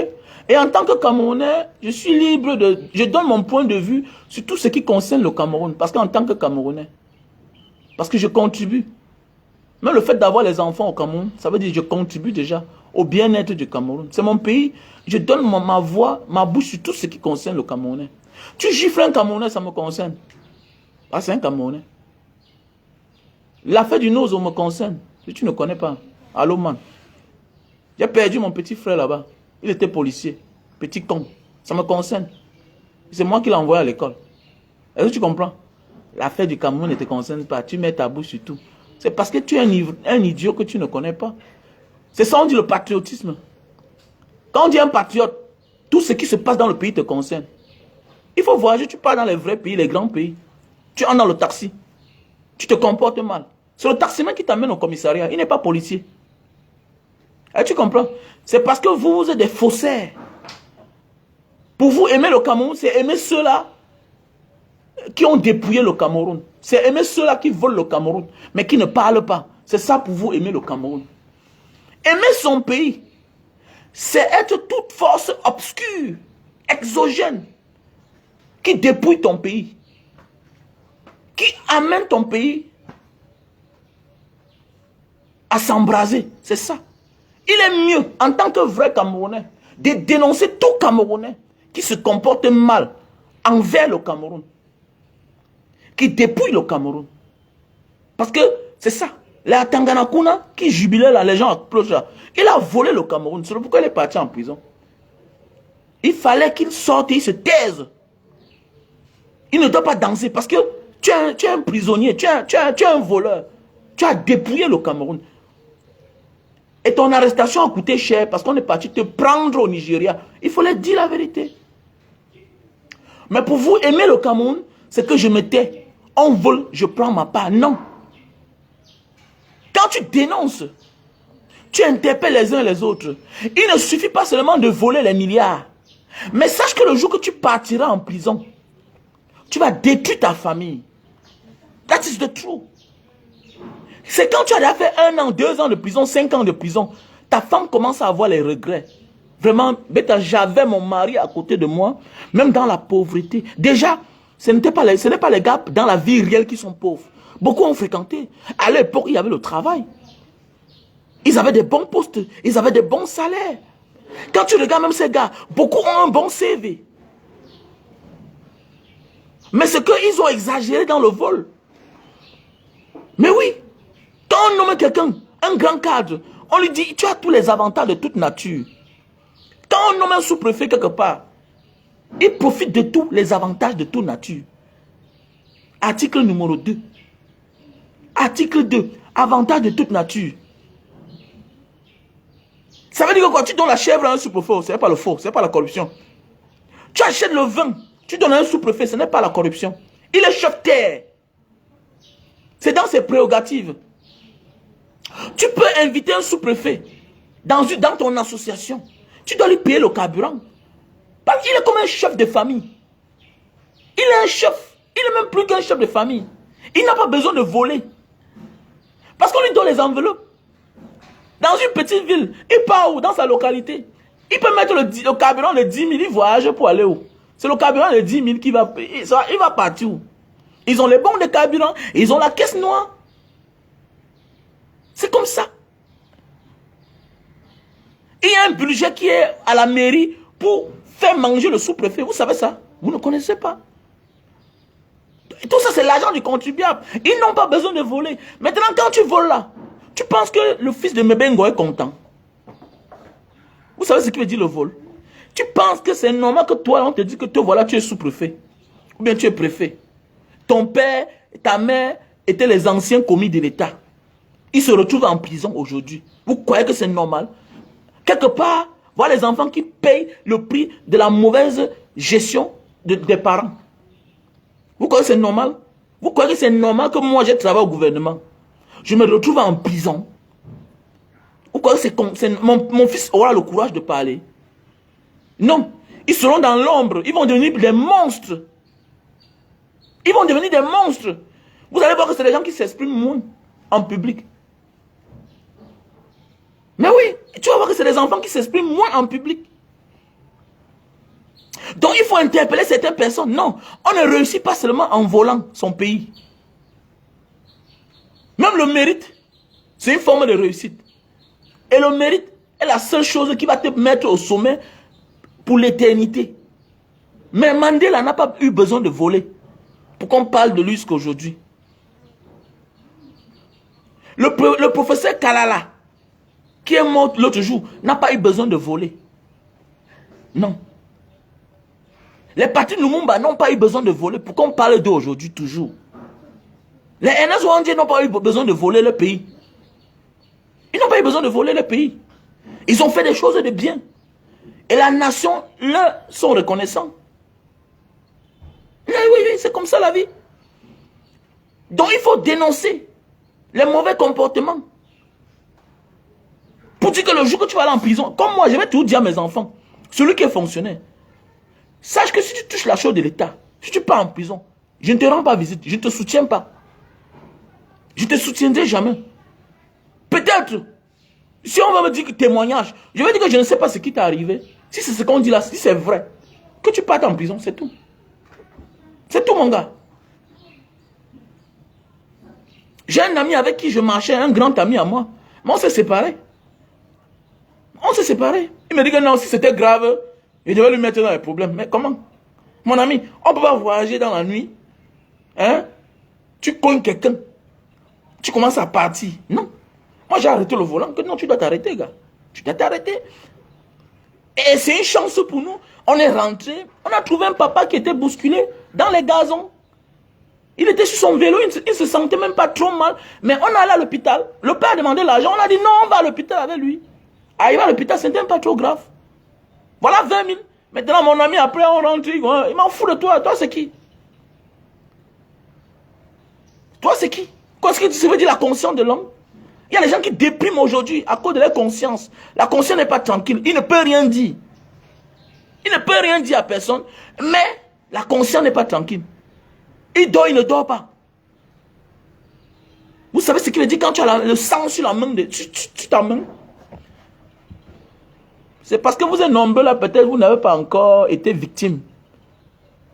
Et en tant que Camerounais, je suis libre de... Je donne mon point de vue sur tout ce qui concerne le Cameroun. Parce qu'en tant que Camerounais, parce que je contribue. Même le fait d'avoir les enfants au Cameroun, ça veut dire que je contribue déjà au bien-être du Cameroun. C'est mon pays. Je donne ma voix, ma bouche sur tout ce qui concerne le Camerounais. Tu gifles un Camerounais, ça me concerne. Ah, c'est un Camerounais. L'affaire du Nozo me concerne. Si tu ne connais pas. Allô, man. J'ai perdu mon petit frère là-bas. Il était policier. Petit con. Ça me concerne. C'est moi qui l'ai envoyé à l'école. Est-ce que tu comprends? L'affaire du Cameroun ne te concerne pas. Tu mets ta bouche sur tout. C'est parce que tu es un idiot que tu ne connais pas. C'est ça on dit le patriotisme. Quand on dit un patriote, tout ce qui se passe dans le pays te concerne. Il faut voyager, tu pars dans les vrais pays, les grands pays. Tu entres dans le taxi. Tu te comportes mal. C'est le taximan qui t'amène au commissariat. Il n'est pas policier. Et tu comprends? C'est parce que vous êtes des faussaires. Pour vous, aimer le Cameroun, c'est aimer ceux-là qui ont dépouillé le Cameroun. C'est aimer ceux-là qui volent le Cameroun, mais qui ne parlent pas. C'est ça pour vous, aimer le Cameroun. Aimer son pays, c'est être toute force obscure, exogène, qui dépouille ton pays, qui amène ton pays à s'embraser. C'est ça. Il est mieux, en tant que vrai Camerounais, de dénoncer tout Camerounais qui se comporte mal envers le Cameroun, qui dépouille le Cameroun. Parce que c'est ça. La Tanganakuna qui jubilait là, les gens applaudissent là. Il a volé le Cameroun. C'est pourquoi il est parti en prison. Il fallait qu'il sorte et il se taise. Il ne doit pas danser parce que tu es un prisonnier, tu es un voleur. Tu as dépouillé le Cameroun. Et ton arrestation a coûté cher parce qu'on est parti te prendre au Nigeria. Il fallait dire la vérité. Mais pour vous, aimer le Cameroun, c'est que je me tais. On vole, je prends ma part. Non. Quand tu dénonces, tu interpelles les uns et les autres. Il ne suffit pas seulement de voler les milliards. Mais sache que le jour que tu partiras en prison, tu vas détruire ta famille. That is the truth. C'est quand tu as déjà fait 1 an, 2 ans de prison, 5 ans de prison, ta femme commence à avoir les regrets. Vraiment, j'avais mon mari à côté de moi, même dans la pauvreté. Déjà, ce n'est pas les gars dans la vie réelle qui sont pauvres. Beaucoup ont fréquenté. À l'époque, il y avait le travail. Ils avaient des bons postes, ils avaient des bons salaires. Quand tu regardes même ces gars, beaucoup ont un bon CV. Mais c'est qu'ils ont exagéré dans le vol. Mais oui, quand on nomme quelqu'un, un grand cadre, on lui dit, tu as tous les avantages de toute nature. Quand on nomme un sous-préfet quelque part, il profite de tous les avantages de toute nature. Article numéro 2. Article 2. Avantage de toute nature. Ça veut dire que quand tu donnes la chèvre à un sous-préfet, ce n'est pas le faux, ce n'est pas la corruption. Tu achètes le vin, tu donnes à un sous-préfet, ce n'est pas la corruption. Il est chef-terre. C'est dans ses prérogatives. Tu peux inviter un sous-préfet dans ton association. Tu dois lui payer le carburant. Parce qu'il est comme un chef de famille. Il est un chef. Il n'est même plus qu'un chef de famille. Il n'a pas besoin de voler. Parce qu'on lui donne les enveloppes. Dans une petite ville, il part où? Dans sa localité. Il peut mettre le carburant de 10 000, il voyage pour aller où? C'est le carburant de 10 000 qui va... Il va partir où? Ils ont les bons de carburant, ils ont la caisse noire. C'est comme ça. Il y a un budget qui est à la mairie pour faire manger le sous-préfet. Vous savez ça? Vous ne connaissez pas. Et tout ça, c'est l'argent du contribuable. Ils n'ont pas besoin de voler. Maintenant, quand tu voles là, tu penses que le fils de Mebengo est content. Vous savez ce qui veut dire le vol? Tu penses que c'est normal que toi, on te dit que toi, voilà, tu es sous-préfet. Ou bien tu es préfet. Ton père, ta mère étaient les anciens commis de l'État. Ils se retrouvent en prison aujourd'hui. Vous croyez que c'est normal? Quelque part, Voilà les enfants qui payent le prix de la mauvaise gestion des parents. Vous croyez que c'est normal? Vous croyez que c'est normal que moi, je travaille au gouvernement? Je me retrouve en prison. Vous croyez que mon fils aura le courage de parler? Non. Ils seront dans l'ombre. Ils vont devenir des monstres. Ils vont devenir des monstres. Vous allez voir que c'est des gens qui s'expriment moins en public. Mais oui, tu vas voir que c'est des enfants qui s'expriment moins en public. Donc il faut interpeller certaines personnes. Non, on ne réussit pas seulement en volant son pays. Même le mérite, c'est une forme de réussite. Et le mérite est la seule chose qui va te mettre au sommet pour l'éternité. Mais Mandela n'a pas eu besoin de voler pour qu'on parle de lui jusqu'aujourd'hui. Le professeur Kalala, qui est mort l'autre jour, n'a pas eu besoin de voler. Non. Les partis Lumumba n'ont pas eu besoin de voler pour qu'on parle d'eux aujourd'hui toujours. Les Ernest Ouandjé n'ont pas eu besoin de voler le pays. Ils n'ont pas eu besoin de voler le pays. Ils ont fait des choses de bien. Et la nation leur sont reconnaissants. Oui, oui, c'est comme ça la vie. Donc il faut dénoncer les mauvais comportements. Pour dire que le jour que tu vas aller en prison, comme moi, je vais toujours dire à mes enfants, celui qui est fonctionnaire, sache que si tu touches la chose de l'État, si tu pars en prison, je ne te rends pas visite, je ne te soutiens pas. Je ne te soutiendrai jamais. Peut-être, si on va me dire que témoignage, je vais dire que je ne sais pas ce qui t'est arrivé. Si c'est ce qu'on dit là, si c'est vrai, que tu partes en prison, c'est tout. C'est tout, mon gars. J'ai un ami avec qui je marchais, un grand ami à moi. Mais on s'est séparés. On s'est séparés. Il me dit que non, si c'était grave, je devais lui mettre dans les problèmes. Mais comment? Mon ami, on ne peut pas voyager dans la nuit. Hein? Tu cognes quelqu'un. Tu commences à partir. Non. Moi, j'ai arrêté le volant. Que non, tu dois t'arrêter, gars. Tu dois t'arrêter. Et c'est une chance pour nous. On est rentré. On a trouvé un papa qui était bousculé dans les gazons. Il était sur son vélo. Il ne se sentait même pas trop mal. Mais on est allé à l'hôpital. Le père a demandé l'argent. On a dit non, on va à l'hôpital avec lui. Arrivé à l'hôpital, ce n'était pas trop grave. Voilà 20 000. Maintenant, mon ami, après, on rentre. Il m'en fout de toi. Toi, c'est qui? Toi, c'est qui? Qu'est-ce que ça veut dire la conscience de l'homme? Il y a des gens qui dépriment aujourd'hui à cause de leur conscience. La conscience n'est pas tranquille. Il ne peut rien dire. Il ne peut rien dire à personne. Mais la conscience n'est pas tranquille. Il dort, il ne dort pas. Vous savez ce qu'il veut dire quand tu as le sang sur la main, tu ta main? C'est parce que vous êtes nombreux là, peut-être vous n'avez pas encore été victime.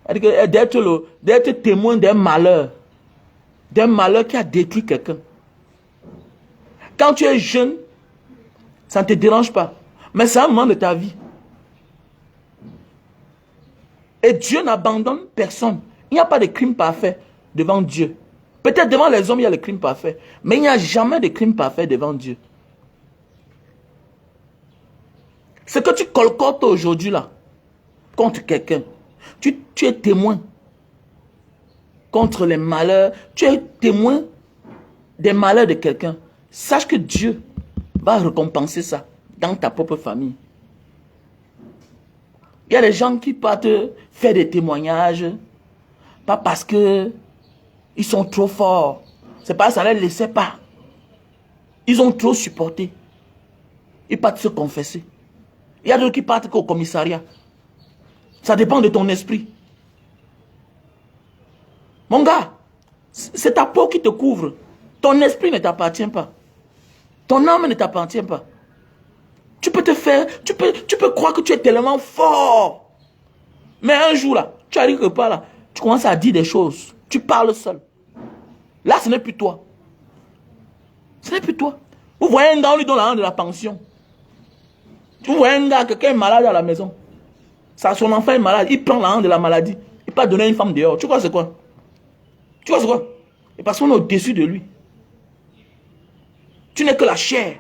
D'être témoin d'un malheur. D'un malheur qui a détruit quelqu'un. Quand tu es jeune, ça ne te dérange pas. Mais c'est un moment de ta vie. Et Dieu n'abandonne personne. Il n'y a pas de crime parfait devant Dieu. Peut-être devant les hommes, il y a le crime parfait. Mais il n'y a jamais de crime parfait devant Dieu. Ce que tu colcotes aujourd'hui là, contre quelqu'un, tu es témoin contre les malheurs, tu es témoin des malheurs de quelqu'un. Sache que Dieu va récompenser ça dans ta propre famille. Il y a des gens qui partent faire des témoignages, pas parce que ils sont trop forts, c'est parce que ça ne les laissait pas. Ils ont trop supporté. Ils partent se confesser. Il y a d'autres qui partent au commissariat. Ça dépend de ton esprit. Mon gars, c'est ta peau qui te couvre. Ton esprit ne t'appartient pas. Ton âme ne t'appartient pas. Tu peux te faire, tu peux croire que tu es tellement fort. Mais un jour là, tu arrives quelque part là, tu commences à dire des choses. Tu parles seul. Là, ce n'est plus toi. Ce n'est plus toi. Vous voyez un gars, on lui donne l'argent de la pension. Vous voyez un gars, quelqu'un est malade à la maison. Son enfant est malade, il prend l'argent de la maladie. Il peut donner une femme dehors. Tu crois c'est quoi? Tu vois c'est quoi? Et parce qu'on est au-dessus de lui. Tu n'es que la chair.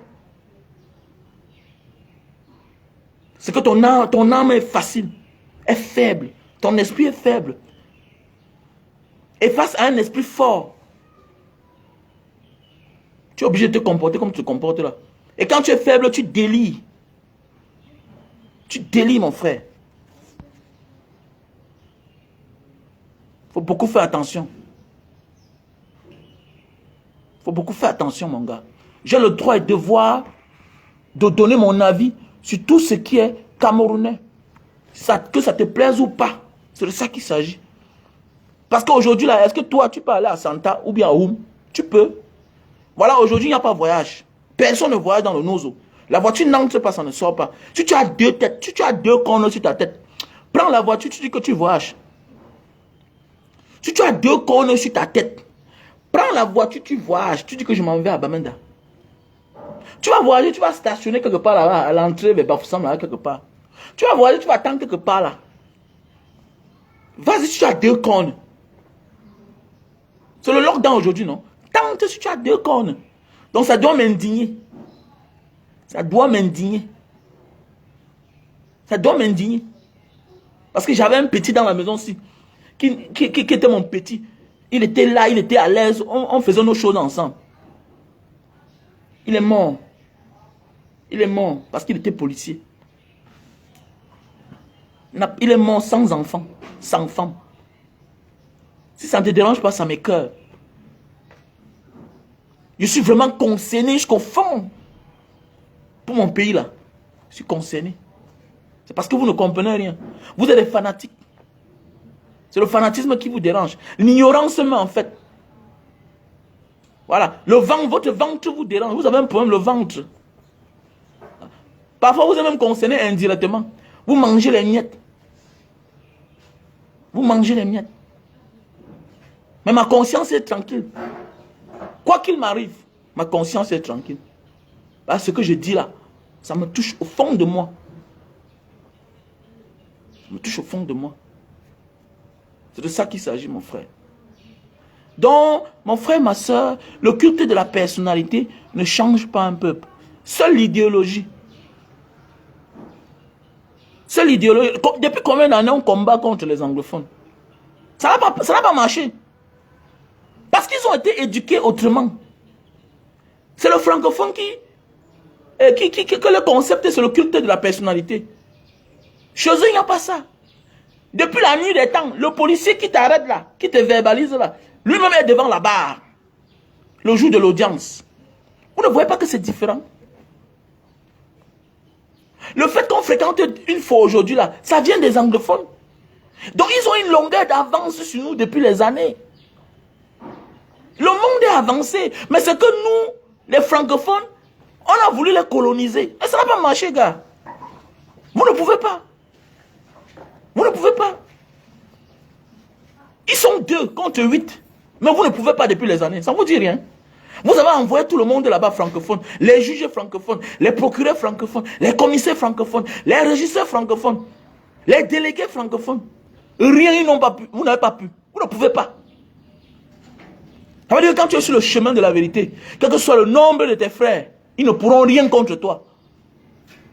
C'est que ton âme est facile, est faible. Ton esprit est faible. Et face à un esprit fort, tu es obligé de te comporter comme tu te comportes là. Et quand tu es faible, tu délires. Tu délies, mon frère. Il faut beaucoup faire attention. Il faut beaucoup faire attention, mon gars. J'ai le droit et devoir de donner mon avis sur tout ce qui est camerounais. Que ça te plaise ou pas. C'est de ça qu'il s'agit. Parce qu'aujourd'hui, là, est-ce que toi, tu peux aller à Santa ou bien à Oum? Tu peux. Voilà, aujourd'hui, il n'y a pas de voyage. Personne ne voyage dans le Nozo. La voiture n'entre pas, ça ne sort pas. Si tu as deux têtes, si tu as deux cornes sur ta tête, prends la voiture, tu dis que tu voyages. Si tu as deux cornes sur ta tête, prends la voiture, tu voyages. Tu dis que je m'en vais à Bamenda. Tu vas voyager, tu vas stationner quelque part là-bas, à l'entrée de Bafoussam, là, quelque part. Tu vas voyager, tu vas attendre quelque part là. Vas-y, si tu as deux cornes. C'est le lockdown aujourd'hui, non? Tente si tu as deux cornes. Donc ça doit m'indigner. Ça doit m'indigner. Ça doit m'indigner. Parce que j'avais un petit dans la maison aussi, qui était mon petit. Il était là, il était à l'aise, on faisait nos choses ensemble. Il est mort. Il est mort parce qu'il était policier. Il est mort sans enfant, sans femme. Si ça ne te dérange pas, ça m'écoeure. Je suis vraiment concerné jusqu'au fond. Pour mon pays là, je suis concerné. C'est parce que vous ne comprenez rien. Vous êtes des fanatiques. C'est le fanatisme qui vous dérange. L'ignorance même en fait. Voilà. Le ventre, votre ventre vous dérange. Vous avez un problème, le ventre. Parfois vous êtes même concerné indirectement. Vous mangez les miettes. Vous mangez les miettes. Mais ma conscience est tranquille. Quoi qu'il m'arrive, ma conscience est tranquille. Parce que ce que je dis là, ça me touche au fond de moi. Ça me touche au fond de moi. C'est de ça qu'il s'agit, mon frère. Donc, mon frère, ma soeur, le culte de la personnalité ne change pas un peuple. Seule l'idéologie. Seule l'idéologie. Depuis combien d'années on combat contre les anglophones? Ça n'a pas marché. Parce qu'ils ont été éduqués autrement. C'est le francophone que le concept, c'est le culte de la personnalité. Chez eux, il n'y a pas ça. Depuis la nuit des temps, le policier qui t'arrête là, qui te verbalise là, lui-même est devant la barre. Le jour de l'audience. Vous ne voyez pas que c'est différent? Le fait qu'on fréquente une fois aujourd'hui là, ça vient des anglophones. Donc ils ont une longueur d'avance sur nous depuis les années. Le monde est avancé. Mais c'est que nous, les francophones, on a voulu les coloniser. Et ça n'a pas marché, gars. Vous ne pouvez pas. Vous ne pouvez pas. Ils sont 2 contre 8. Mais vous ne pouvez pas depuis les années. Ça ne vous dit rien. Vous avez envoyé tout le monde là-bas francophone. Les juges francophones, les procureurs francophones, les commissaires francophones, les régisseurs francophones, les délégués francophones. Rien, ils n'ont pas pu. Vous n'avez pas pu. Vous ne pouvez pas. Ça veut dire que quand tu es sur le chemin de la vérité, quel que soit le nombre de tes frères, ils ne pourront rien contre toi.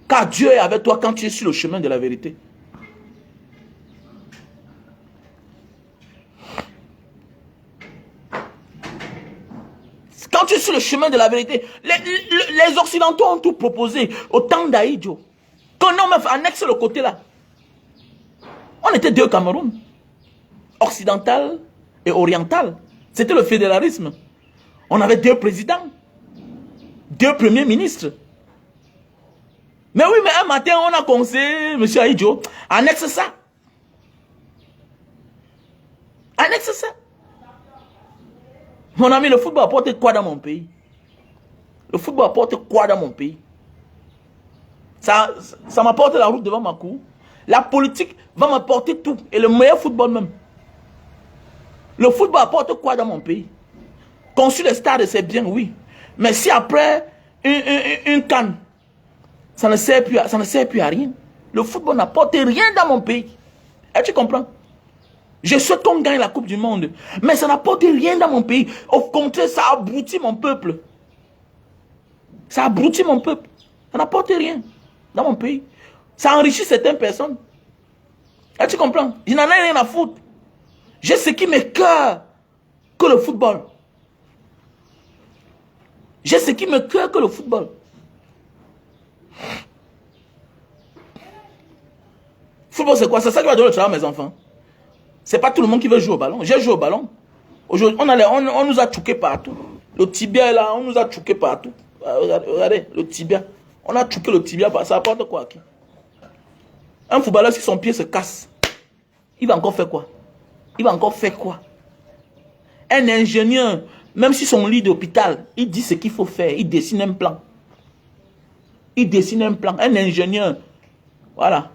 Car Dieu est avec toi quand tu es sur le chemin de la vérité. Quand tu es sur le chemin de la vérité, les Occidentaux ont tout proposé au temps d'Aïdjo. Quand on annexe le côté là, on était 2 Cameroun, occidental et oriental. C'était le fédéralisme. On avait 2 présidents, 2 premiers ministres. Mais oui, mais un matin, on a conseillé M. Aïdjo, annexe ça. Annexe ça. Mon ami, le football apporte quoi dans mon pays? Le football apporte quoi dans mon pays? Ça m'apporte la route devant ma cour. La politique va m'apporter tout. Et le meilleur football même. Le football apporte quoi dans mon pays? Construire les stades, c'est bien, oui. Mais si après une canne, ça ne sert plus à rien. Le football n'apporte rien dans mon pays. Et tu comprends? Je souhaite qu'on gagne la Coupe du Monde. Mais ça n'apporte rien dans mon pays. Au contraire, ça abrutit mon peuple. Ça abrutit mon peuple. Ça n'apporte rien dans mon pays. Ça enrichit certaines personnes. Et tu comprends? Je n'en ai rien à foutre. J'ai ce qui m'écoeure que le football. J'ai ce qui m'écoeure que le football. Football, c'est quoi? C'est ça qui va donner le travail à mes enfants. C'est pas tout le monde qui veut jouer au ballon. J'ai joué au ballon. Aujourd'hui, on nous a choqué partout. Le tibia là, on nous a choqué partout. Regardez, le tibia. On a choqué le tibia, ça apporte quoi qui? Un footballeur, si son pied se casse, il va encore faire quoi? Il va encore faire quoi? Un ingénieur, même si son lit d'hôpital, il dit ce qu'il faut faire, il dessine un plan. Il dessine un plan. Un ingénieur, voilà.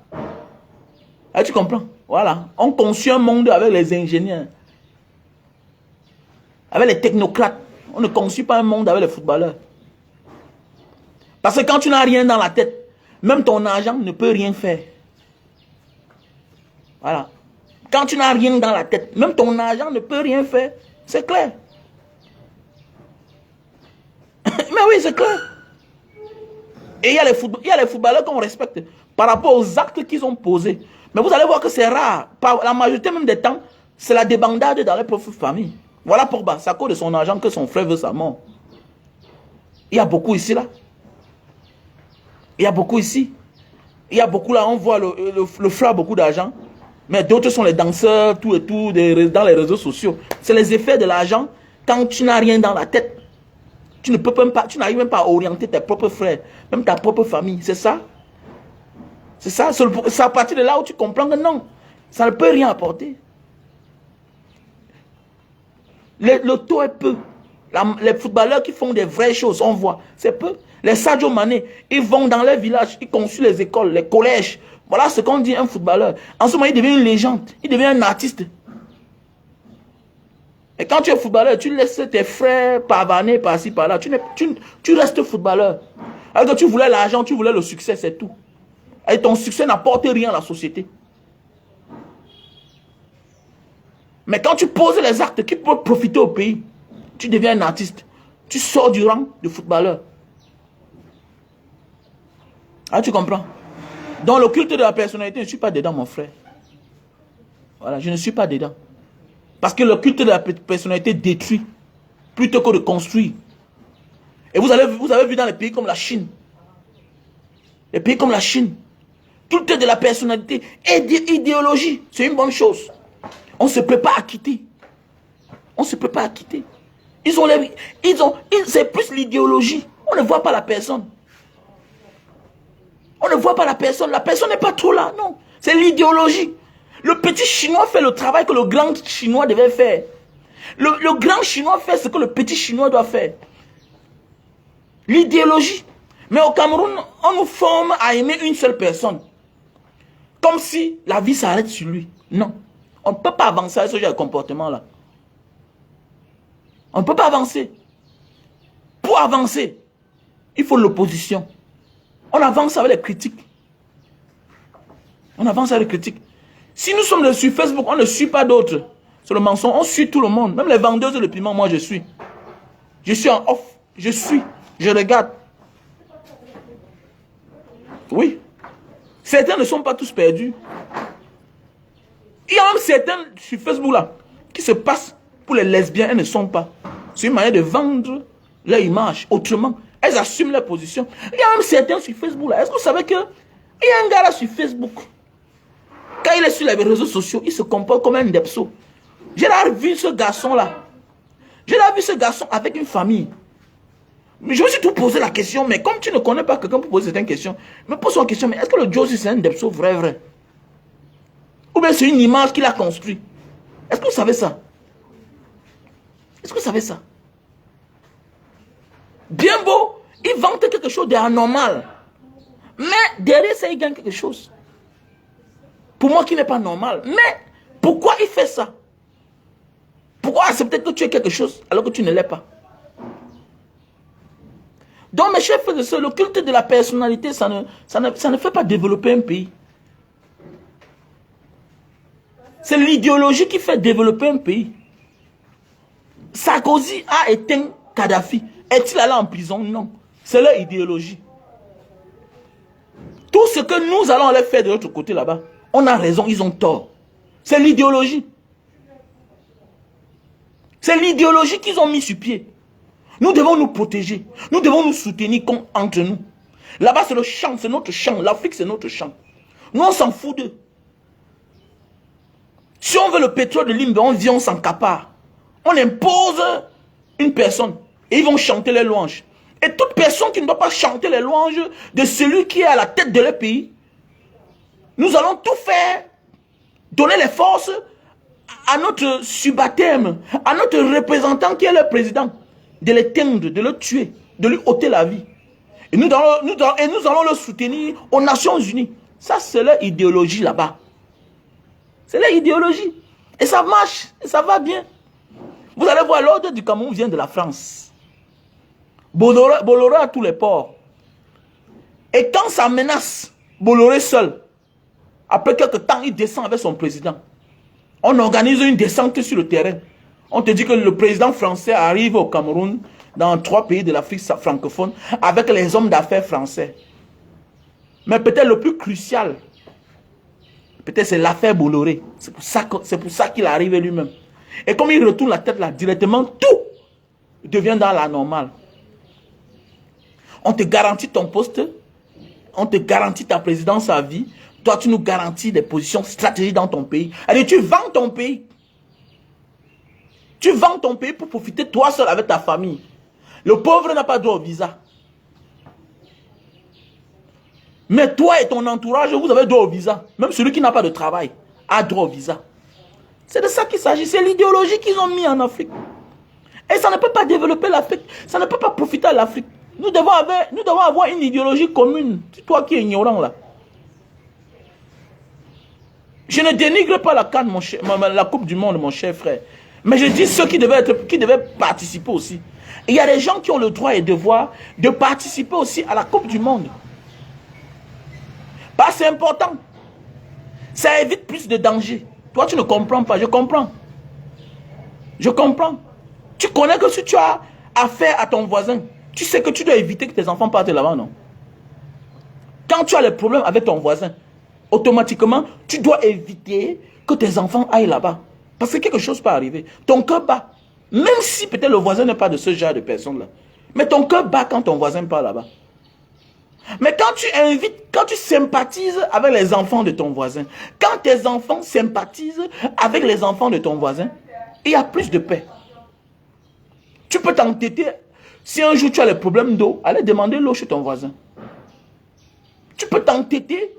Ah, tu comprends? Voilà. On conçut un monde avec les ingénieurs. Avec les technocrates. On ne conçut pas un monde avec les footballeurs. Parce que quand tu n'as rien dans la tête, même ton argent ne peut rien faire. Voilà. Quand tu n'as rien dans la tête, même ton argent ne peut rien faire. C'est clair. Mais oui, c'est clair. Et il y a les footballeurs qu'on respecte par rapport aux actes qu'ils ont posés. Mais vous allez voir que c'est rare. La majorité même des temps, c'est la débandade dans les propres familles. Voilà pourquoi c'est à cause de son argent que son frère veut sa mort. Il y a beaucoup ici, là. Il y a beaucoup ici. Il y a beaucoup là, on voit le frère a beaucoup d'argent. Mais d'autres sont les danseurs, tout et tout, dans les réseaux sociaux. C'est les effets de l'argent quand tu n'as rien dans la tête. Tu ne peux même pas, tu n'arrives même pas à orienter tes propres frères, même ta propre famille. C'est ça? C'est ça? C'est à partir de là où tu comprends que non, ça ne peut rien apporter. Le taux est peu. Les footballeurs qui font des vraies choses, on voit, c'est peu. Les Sadio Mané, ils vont dans les villages, ils construisent les écoles, les collèges. Voilà ce qu'on dit un footballeur. En ce moment, il devient une légende, il devient un artiste. Et quand tu es footballeur, tu laisses tes frères pavaner par-ci, par-là. Tu restes footballeur. Alors que tu voulais l'argent, tu voulais le succès, c'est tout. Et ton succès n'apporte rien à la société. Mais quand tu poses les actes qui peuvent profiter au pays, tu deviens un artiste. Tu sors du rang de footballeur. Ah, tu comprends? Dans le culte de la personnalité, je ne suis pas dedans, mon frère. Voilà, je ne suis pas dedans. Parce que le culte de la personnalité détruit plutôt que de construire. Et vous avez vu dans les pays comme la Chine. Les pays comme la Chine. Culte de la personnalité et d'idéologie. C'est une bonne chose. On ne se peut pas acquitter. On ne se peut pas acquitter. C'est plus l'idéologie. On ne voit pas la personne. On ne voit pas la personne. La personne n'est pas trop là. Non. C'est l'idéologie. Le petit chinois fait le travail que le grand chinois devait faire. Le grand chinois fait ce que le petit chinois doit faire. L'idéologie. Mais au Cameroun, on nous forme à aimer une seule personne. Comme si la vie s'arrête sur lui. Non. On ne peut pas avancer avec ce genre de comportement-là. On ne peut pas avancer. Pour avancer, il faut l'opposition. On avance avec les critiques. On avance avec les critiques. Si nous sommes sur Facebook, on ne suit pas d'autres. C'est le mensonge. On suit tout le monde. Même les vendeuses de piment, moi je suis. Je suis en off. Je suis. Je regarde. Oui. Certains ne sont pas tous perdus. Il y a même certains sur Facebook là qui se passent pour les lesbiennes. Elles ne sont pas. C'est une manière de vendre leur image autrement. Elles assument leur position. Il y a même certains sur Facebook là. Est-ce que vous savez que il y a un gars là sur Facebook. Quand il est sur les réseaux sociaux, il se comporte comme un depso. J'ai là vu ce garçon là. J'ai là vu ce garçon avec une famille. Mais je me suis tout posé la question, mais comme tu ne connais pas quelqu'un pour poser certaines questions, me pose une question, mais est-ce que le Josie c'est un depso vrai? Ou bien c'est une image qu'il a construite? Est-ce que vous savez ça? Est-ce que vous savez ça? Bien beau, il vante quelque chose d'anormal. Mais derrière ça, il gagne quelque chose. Pour moi qui n'est pas normal. Mais pourquoi il fait ça? Pourquoi accepter que tu es quelque chose alors que tu ne l'es pas? Donc mes chers frères et sœurs, le culte de la personnalité, ça ne fait pas développer un pays. C'est l'idéologie qui fait développer un pays. Sarkozy a éteint Kadhafi. Est-il allé en prison? Non. C'est leur idéologie. Tout ce que nous allons aller faire de l'autre côté là-bas, on a raison, ils ont tort. C'est l'idéologie. C'est l'idéologie qu'ils ont mis sur pied. Nous devons nous protéger. Nous devons nous soutenir entre nous. Là-bas, c'est le champ, c'est notre champ. L'Afrique, c'est notre champ. Nous, on s'en fout d'eux. Si on veut le pétrole de Limbe, on vient, on s'encapare. On impose une personne et ils vont chanter les louanges. Et toute personne qui ne doit pas chanter les louanges de celui qui est à la tête de leur pays, nous allons tout faire, donner les forces à notre subalterne, à notre représentant qui est le président, de l'éteindre, de le tuer, de lui ôter la vie. Et nous allons le soutenir aux Nations Unies. Ça, c'est leur idéologie là-bas. C'est leur idéologie. Et ça marche, et ça va bien. Vous allez voir, l'ordre du Cameroun vient de la France. Bolloré à tous les ports. Et quand ça menace Bolloré seul, après quelques temps, il descend avec son président. On organise une descente sur le terrain. On te dit que le président français arrive au Cameroun, dans 3 pays de l'Afrique francophone, avec les hommes d'affaires français. Mais peut-être le plus crucial, peut-être c'est l'affaire Bolloré. C'est pour ça qu'il arrive lui-même. Et comme il retourne la tête là, directement, tout devient dans la normale. On te garantit ton poste, on te garantit ta présidence à vie. Toi, tu nous garantis des positions stratégiques dans ton pays. Allez, tu vends ton pays. Tu vends ton pays pour profiter toi seul avec ta famille. Le pauvre n'a pas droit au visa. Mais toi et ton entourage, vous avez droit au visa. Même celui qui n'a pas de travail a droit au visa. C'est de ça qu'il s'agit. C'est l'idéologie qu'ils ont mis en Afrique. Et ça ne peut pas développer l'Afrique. Ça ne peut pas profiter à l'Afrique. Nous devons avoir une idéologie commune. C'est toi qui es ignorant là. Je ne dénigre pas la CAN, la Coupe du Monde, mon cher frère. Mais je dis ceux qui devaient participer aussi. Et il y a des gens qui ont le droit et le devoir de participer aussi à la Coupe du Monde. Parce que c'est important. Ça évite plus de dangers. Toi, tu ne comprends pas. Je comprends. Je comprends. Tu connais que si tu as affaire à ton voisin, tu sais que tu dois éviter que tes enfants partent là-bas, non? Quand tu as des problèmes avec ton voisin, automatiquement, tu dois éviter que tes enfants aillent là-bas. Parce que quelque chose peut arriver. Ton cœur bat. Même si peut-être le voisin n'est pas de ce genre de personne-là. Mais ton cœur bat quand ton voisin part là-bas. Mais quand tu invites, quand tu sympathises avec les enfants de ton voisin, quand tes enfants sympathisent avec les enfants de ton voisin, il y a plus de paix. Tu peux t'entêter. Si un jour tu as les problèmes d'eau, allez demander l'eau chez ton voisin. Tu peux t'entêter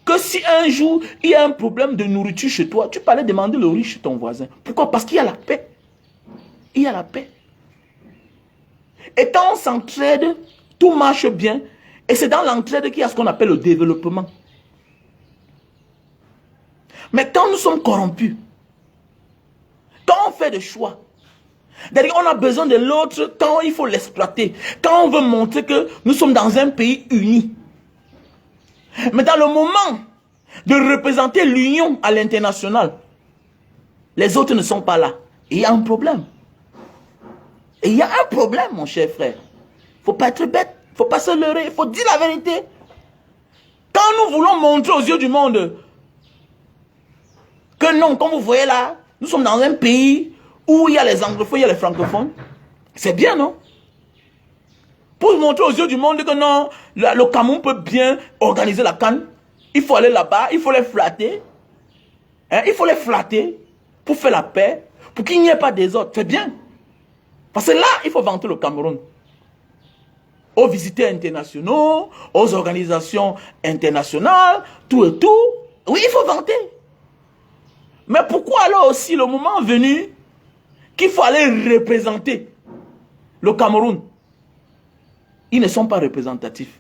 que si un jour il y a un problème de nourriture chez toi, tu peux aller demander le riz chez ton voisin. Pourquoi? Parce qu'il y a la paix. Il y a la paix. Et quand on s'entraide, tout marche bien. Et c'est dans l'entraide qu'il y a ce qu'on appelle le développement. Mais quand nous sommes corrompus, quand on fait des choix, c'est-à-dire on a besoin de l'autre quand il faut l'exploiter, quand on veut montrer que nous sommes dans un pays uni. Mais dans le moment de représenter l'union à l'international, les autres ne sont pas là. Et il y a un problème. Et il y a un problème, mon cher frère. Il ne faut pas être bête, il ne faut pas se leurrer, il faut dire la vérité. Quand nous voulons montrer aux yeux du monde que non, comme vous voyez là, nous sommes dans un pays où il y a les anglophones, il y a les francophones, c'est bien, non? Pour montrer aux yeux du monde que non, le Cameroun peut bien organiser la CAN, il faut aller là-bas, il faut les flatter. Hein, il faut les flatter pour faire la paix, pour qu'il n'y ait pas de désordre. C'est bien. Parce que là, il faut vanter le Cameroun. Aux visiteurs internationaux, aux organisations internationales, tout et tout. Oui, il faut vanter. Mais pourquoi alors aussi, le moment venu, qu'il faut aller représenter le Cameroun? Ils ne sont pas représentatifs.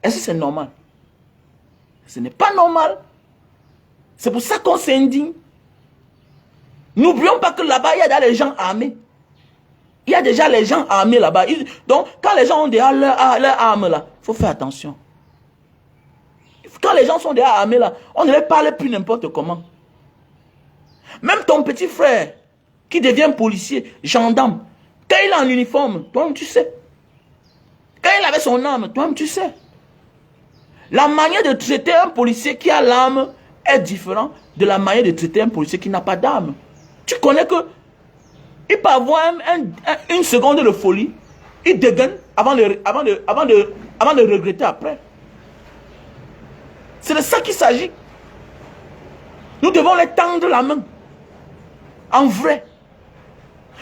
Est-ce que c'est normal? Ce n'est pas normal. C'est pour ça qu'on s'indigne. N'oublions pas que là-bas, il y a des gens armés. Il y a déjà les gens armés là-bas. Donc, quand les gens ont déjà leurs armes là, il faut faire attention. Quand les gens sont déjà armés là, on ne les parle plus n'importe comment. Même ton petit frère, qui devient policier, gendarme, quand il est en uniforme, toi-même tu sais. Quand il avait son arme, toi-même tu sais. La manière de traiter un policier qui a l'arme est différente de la manière de traiter un policier qui n'a pas d'arme. Tu connais que il peut avoir une seconde de folie, il dégaine avant de regretter après. C'est de ça qu'il s'agit. Nous devons les tendre la main. En vrai.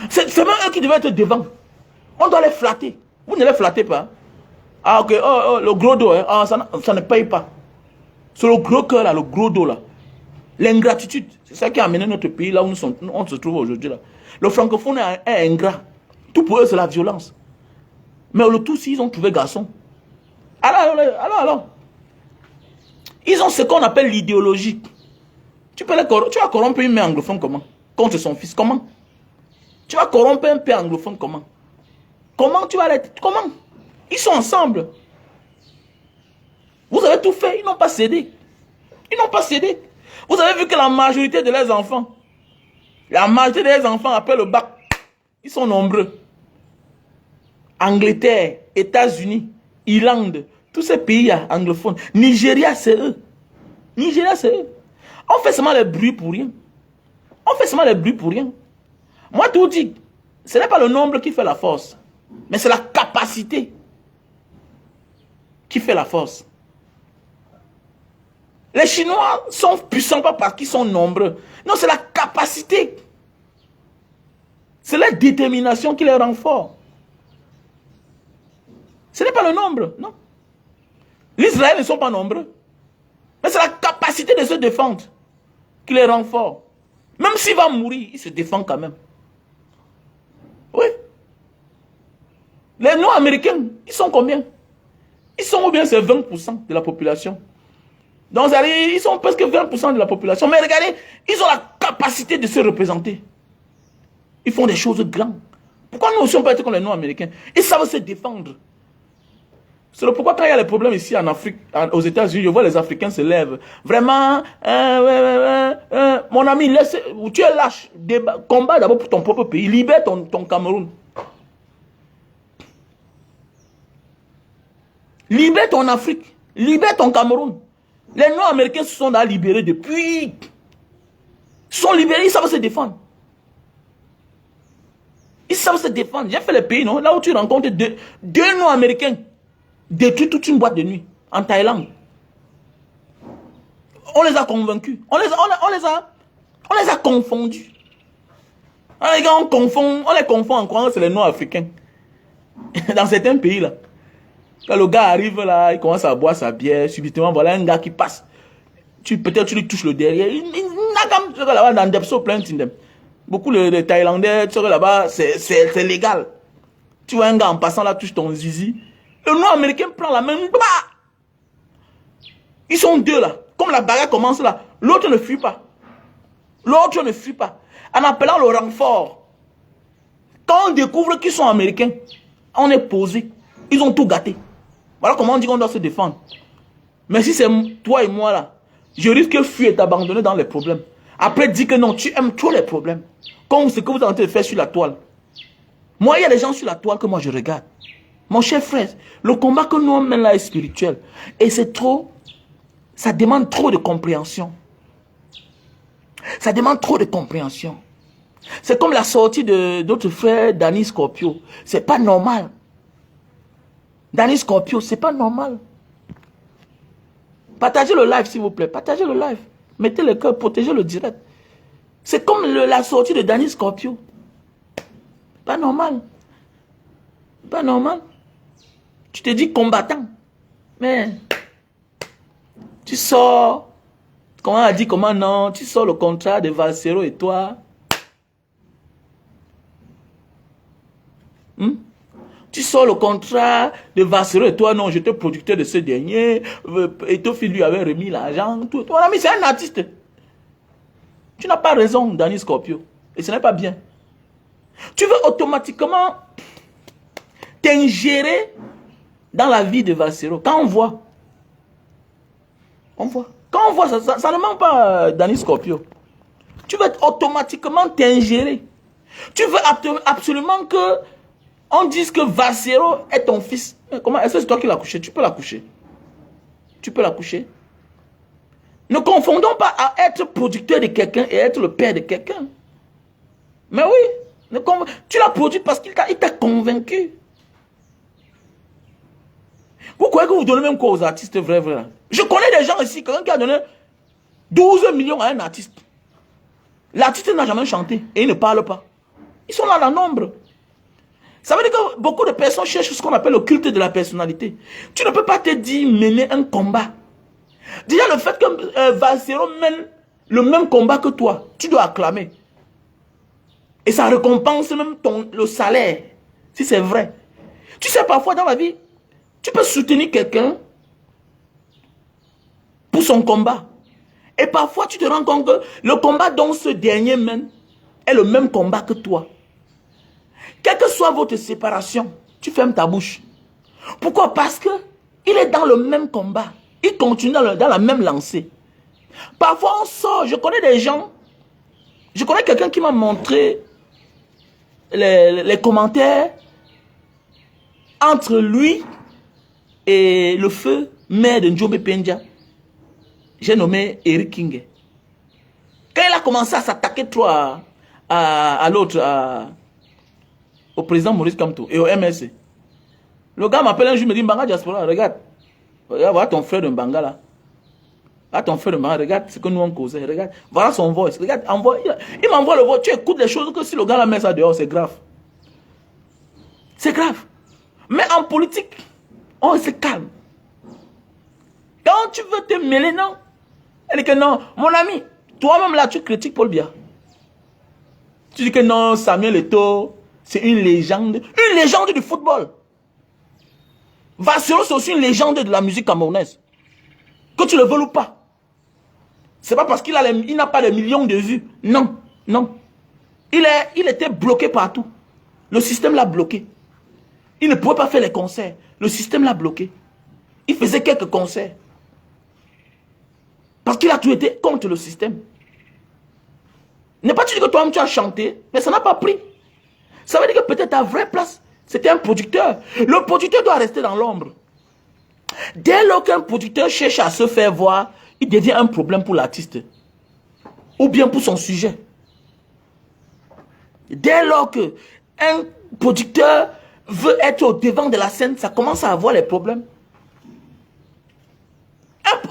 C'est même eux qui devaient être devant. On doit les flatter. Vous ne les flattez pas. Ah ok, le gros dos, hein. Ah, ça ne paye pas. C'est le gros cœur là, le gros dos là. L'ingratitude, c'est ça qui a amené notre pays là où on se trouve aujourd'hui là. Le francophone est ingrat. Tout pour eux c'est la violence. Mais le tout si ils ont trouvé garçon. Alors. Ils ont ce qu'on appelle l'idéologie. Tu vas corrompre une mère anglophone comment? Contre son fils, comment? Tu vas corrompre un père anglophone comment? Comment tu vas comment? Ils sont ensemble. Vous avez tout fait, ils n'ont pas cédé. Ils n'ont pas cédé. Vous avez vu que la majorité de leurs enfants, après le bac, ils sont nombreux. Angleterre, États-Unis, Irlande, tous ces pays anglophones. Nigeria, c'est eux. Nigeria, c'est eux. On fait seulement les bruits pour rien. On fait seulement les bruits pour rien. Moi, tout dit, ce n'est pas le nombre qui fait la force, mais c'est la capacité qui fait la force. Les Chinois sont puissants pas parce qu'ils sont nombreux. Non, c'est la capacité. C'est la détermination qui les rend forts. Ce n'est pas le nombre, non. L'Israël ne sont pas nombreux. Mais c'est la capacité de se défendre qui les rend forts. Même s'il va mourir, il se défend quand même. Oui. Les Nord-Américains, ils sont combien? Ils sont ou bien c'est 20% de la population. Donc, ils sont presque 20% de la population. Mais regardez, ils ont la capacité de se représenter. Ils font des choses grandes. Pourquoi nous aussi on peut être comme les Nord-Américains? Ils savent se défendre. C'est pourquoi quand il y a les problèmes ici en Afrique, aux États-Unis, je vois les Africains se lèvent. Vraiment, mon ami, tu es lâche. Combat d'abord pour ton propre pays. Libère ton Cameroun. Libère ton Afrique. Libère ton Cameroun. Les Nord-Américains se sont libérés depuis. Ils sont libérés, ils savent se défendre. Ils savent se défendre. J'ai fait les pays, non? Là où tu rencontres deux Nord-Américains détruisent toute une boîte de nuit en Thaïlande. On les a convaincus. On les a confondus. Les gars, on les confond en croyant que c'est les Nord-Africains. Dans certains pays là. Quand le gars arrive là, il commence à boire sa bière, subitement, voilà un gars qui passe. Peut-être tu lui touches le derrière. Là-bas, dans Depso, plein de beaucoup de Thaïlandais, là-bas, c'est légal. Tu vois un gars en passant là, touche ton zizi. Le Nord-Américain prend la main. Ils sont deux là. Comme la bagarre commence là, l'autre ne fuit pas. L'autre ne fuit pas. En appelant le renfort. Quand on découvre qu'ils sont américains, on est posé. Ils ont tout gâté. Voilà comment on dit qu'on doit se défendre. Mais si c'est toi et moi là, je risque de fuir et t'abandonner dans les problèmes. Après, dis que non, tu aimes trop les problèmes. Comme ce que vous êtes en train de faire sur la toile. Moi, il y a des gens sur la toile que moi je regarde. Mon cher frère, le combat que nous on mène là est spirituel. Et c'est trop, ça demande trop de compréhension. Ça demande trop de compréhension. C'est comme la sortie de notre frère Danny Scorpio. C'est pas normal. Danny Scorpio, c'est pas normal. Partagez le live, s'il vous plaît. Partagez le live. Mettez le cœur, protégez le direct. C'est comme la sortie de Danny Scorpio. Pas normal. Pas normal. Tu te dis combattant. Mais tu sors. Comment on a dit, comment non? Tu sors le contrat de Valsero et toi. Tu sors le contrat de Valsero et toi, non, j'étais producteur de ce dernier. Et ton fils lui avait remis l'argent. Ton ami, c'est un artiste. Tu n'as pas raison, Danny Scorpio. Et ce n'est pas bien. Tu veux automatiquement t'ingérer dans la vie de Valsero. Quand on voit. Quand on voit, ça ne ment pas, Danny Scorpio. Tu veux automatiquement t'ingérer. Tu veux absolument que on dise que Valsero est ton fils. Comment est-ce que c'est toi qui l'as couché? Tu peux la coucher. Tu peux la coucher. Ne confondons pas à être producteur de quelqu'un et être le père de quelqu'un. Mais oui, tu l'as produit parce qu'il t'a convaincu. Vous croyez que vous donnez même quoi aux artistes vrais? Je connais des gens ici, quelqu'un qui a donné 12 millions à un artiste. L'artiste n'a jamais chanté et il ne parle pas. Ils sont là dans nombre. Ça veut dire que beaucoup de personnes cherchent ce qu'on appelle le culte de la personnalité. Tu ne peux pas te dire mener un combat. Déjà le fait que Valsero mène le même combat que toi, tu dois acclamer. Et ça récompense même le salaire, si c'est vrai. Tu sais, parfois dans la vie, tu peux soutenir quelqu'un pour son combat. Et parfois, tu te rends compte que le combat dont ce dernier mène est le même combat que toi. Quelle que soit votre séparation, tu fermes ta bouche. Pourquoi? Parce que il est dans le même combat. Il continue dans la même lancée. Parfois, on sort. Je connais des gens. Je connais quelqu'un qui m'a montré les commentaires entre lui et le feu maire de Njombe Pendia. J'ai nommé Eric King. Quand il a commencé à s'attaquer trop à l'autre, au président Maurice Kamto et au MSC, le gars m'appelle un jour, me dit, Mbanga Diaspora, regarde, voilà ton frère de Mbanga là. Là, ton frère de Mbanga, regarde ce que nous on causait, regarde, voilà son voice, regarde, il m'envoie le voice, tu écoutes les choses que si le gars la met ça dehors, c'est grave. C'est grave. Mais en politique, on se calme. Quand tu veux te mêler, non. Elle dit que non, mon ami, toi-même là, tu critiques Paul Biya. Tu dis que non, Samuel Eto'o, c'est une légende du football. Valsero, c'est aussi une légende de la musique camerounaise. Que tu le veuilles ou pas. C'est pas parce qu'il n'a pas de millions de vues. Non, non. Il était bloqué partout. Le système l'a bloqué. Il ne pouvait pas faire les concerts. Le système l'a bloqué. Il faisait quelques concerts. Parce qu'il a tout été contre le système. N'est pas tu dis que toi-même tu as chanté, mais ça n'a pas pris. Ça veut dire que peut-être ta vraie place, c'était un producteur. Le producteur doit rester dans l'ombre. Dès lors qu'un producteur cherche à se faire voir, il devient un problème pour l'artiste. Ou bien pour son sujet. Dès lors qu'un producteur veut être au devant de la scène, ça commence à avoir les problèmes.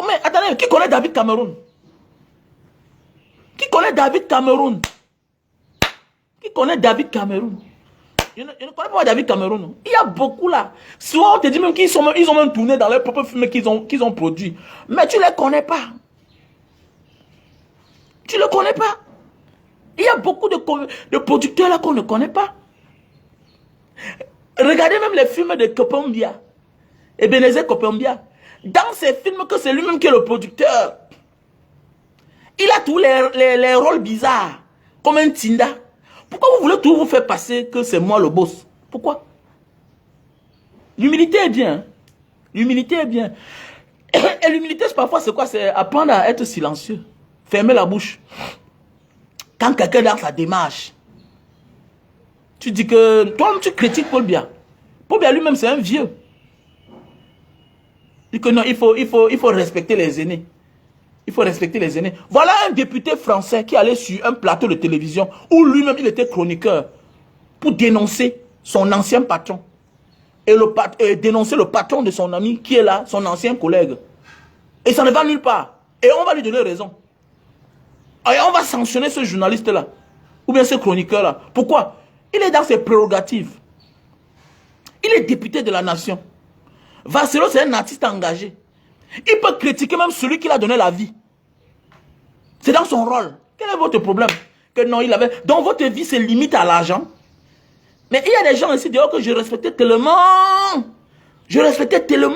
Mais attendez, qui connaît David Cameroun? Qui connaît David Cameroun? Qui connaît David Cameroun? Je ne connais pas David Cameroun. Il y a beaucoup là. Souvent on te dit même qu'ils ont même tourné dans leurs propres films qu'ils ont produits. Mais tu ne les connais pas. Tu ne les connais pas. Il y a beaucoup de producteurs là qu'on ne connaît pas. Regardez même les films de Kopombia. Ebenezer Kopombia. Dans ces films que c'est lui-même qui est le producteur, il a tous les rôles bizarres, comme un Tinda. Pourquoi vous voulez tout vous faire passer que c'est moi le boss? Pourquoi? L'humilité est bien. L'humilité est bien. Et l'humilité, parfois, c'est quoi? C'est apprendre à être silencieux. Fermer la bouche. Quand quelqu'un est dans sa démarche, tu dis que toi-même tu critiques Paul Biya. Paul Biya lui-même, c'est un vieux. Il dit que non, il faut respecter les aînés. Il faut respecter les aînés. Voilà un député français qui allait sur un plateau de télévision où lui-même il était chroniqueur pour dénoncer son ancien patron. Et dénoncer le patron de son ami qui est là, son ancien collègue. Et ça ne va nulle part. Et on va lui donner raison. Et on va sanctionner ce journaliste-là. Ou bien ce chroniqueur-là. Pourquoi? Il est dans ses prérogatives. Il est député de la nation. Valsero, c'est un artiste engagé. Il peut critiquer même celui qui l'a donné la vie. C'est dans son rôle. Quel est votre problème? Que non, il avait... Donc votre vie se limite à l'argent. Mais il y a des gens ici dehors que je respectais tellement. Je respectais tellement.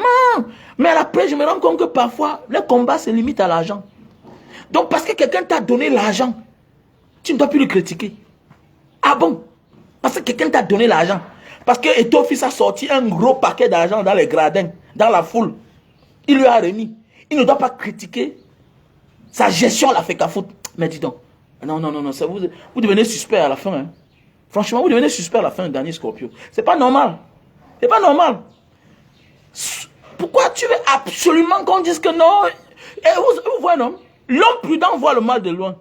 Mais après, je me rends compte que parfois, le combat se limite à l'argent. Donc parce que quelqu'un t'a donné l'argent, tu ne dois plus le critiquer. Ah bon? Parce que quelqu'un t'a donné l'argent. Parce que Eto'o fils a sorti un gros paquet d'argent dans les gradins, dans la foule. Il lui a remis. Il ne doit pas critiquer sa gestion à la FECAFOOT. Mais dis donc, non, vous devenez suspect à la fin. Hein. Franchement, vous devenez suspect à la fin, dernier Scorpio. C'est pas normal. C'est pas normal. Pourquoi tu veux absolument qu'on dise que non? Et vous voyez, non? L'homme prudent voit le mal de loin.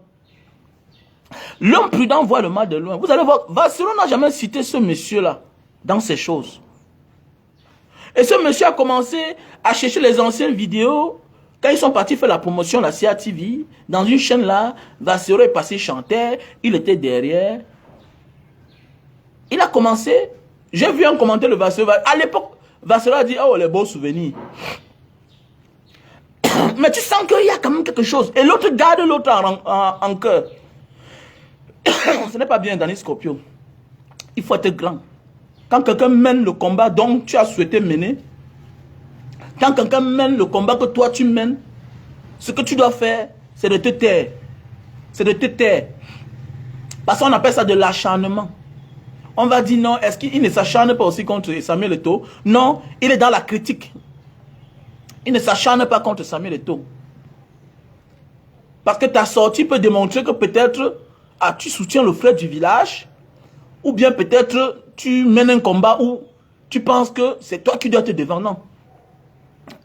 L'homme prudent voit le mal de loin. Vous allez voir, Valsero n'a jamais cité ce monsieur-là dans ces choses. Et ce monsieur a commencé à chercher les anciennes vidéos Quand ils sont partis faire la promotion de la CATV, dans une chaîne là, Vassero est passé chanter, il était derrière. Il a commencé, j'ai vu un commentaire de Vassero. À l'époque, Vassero a dit, oh les beaux souvenirs. Mais tu sens qu'il y a quand même quelque chose. Et l'autre garde l'autre en cœur. Ce n'est pas bien dans les Scorpions. Il faut être grand. Quand quelqu'un mène le combat dont tu as souhaité mener, quand quelqu'un mène le combat que toi tu mènes, ce que tu dois faire, c'est de te taire. C'est de te taire. Parce qu'on appelle ça de l'acharnement. On va dire non, est-ce qu'il ne s'acharne pas aussi contre Samuel Eto'o? Non, il est dans la critique. Il ne s'acharne pas contre Samuel Eto'o. Parce que ta sortie peut démontrer que peut-être tu soutiens le frère du village, ou bien peut-être tu mènes un combat où tu penses que c'est toi qui dois te défendre. Non.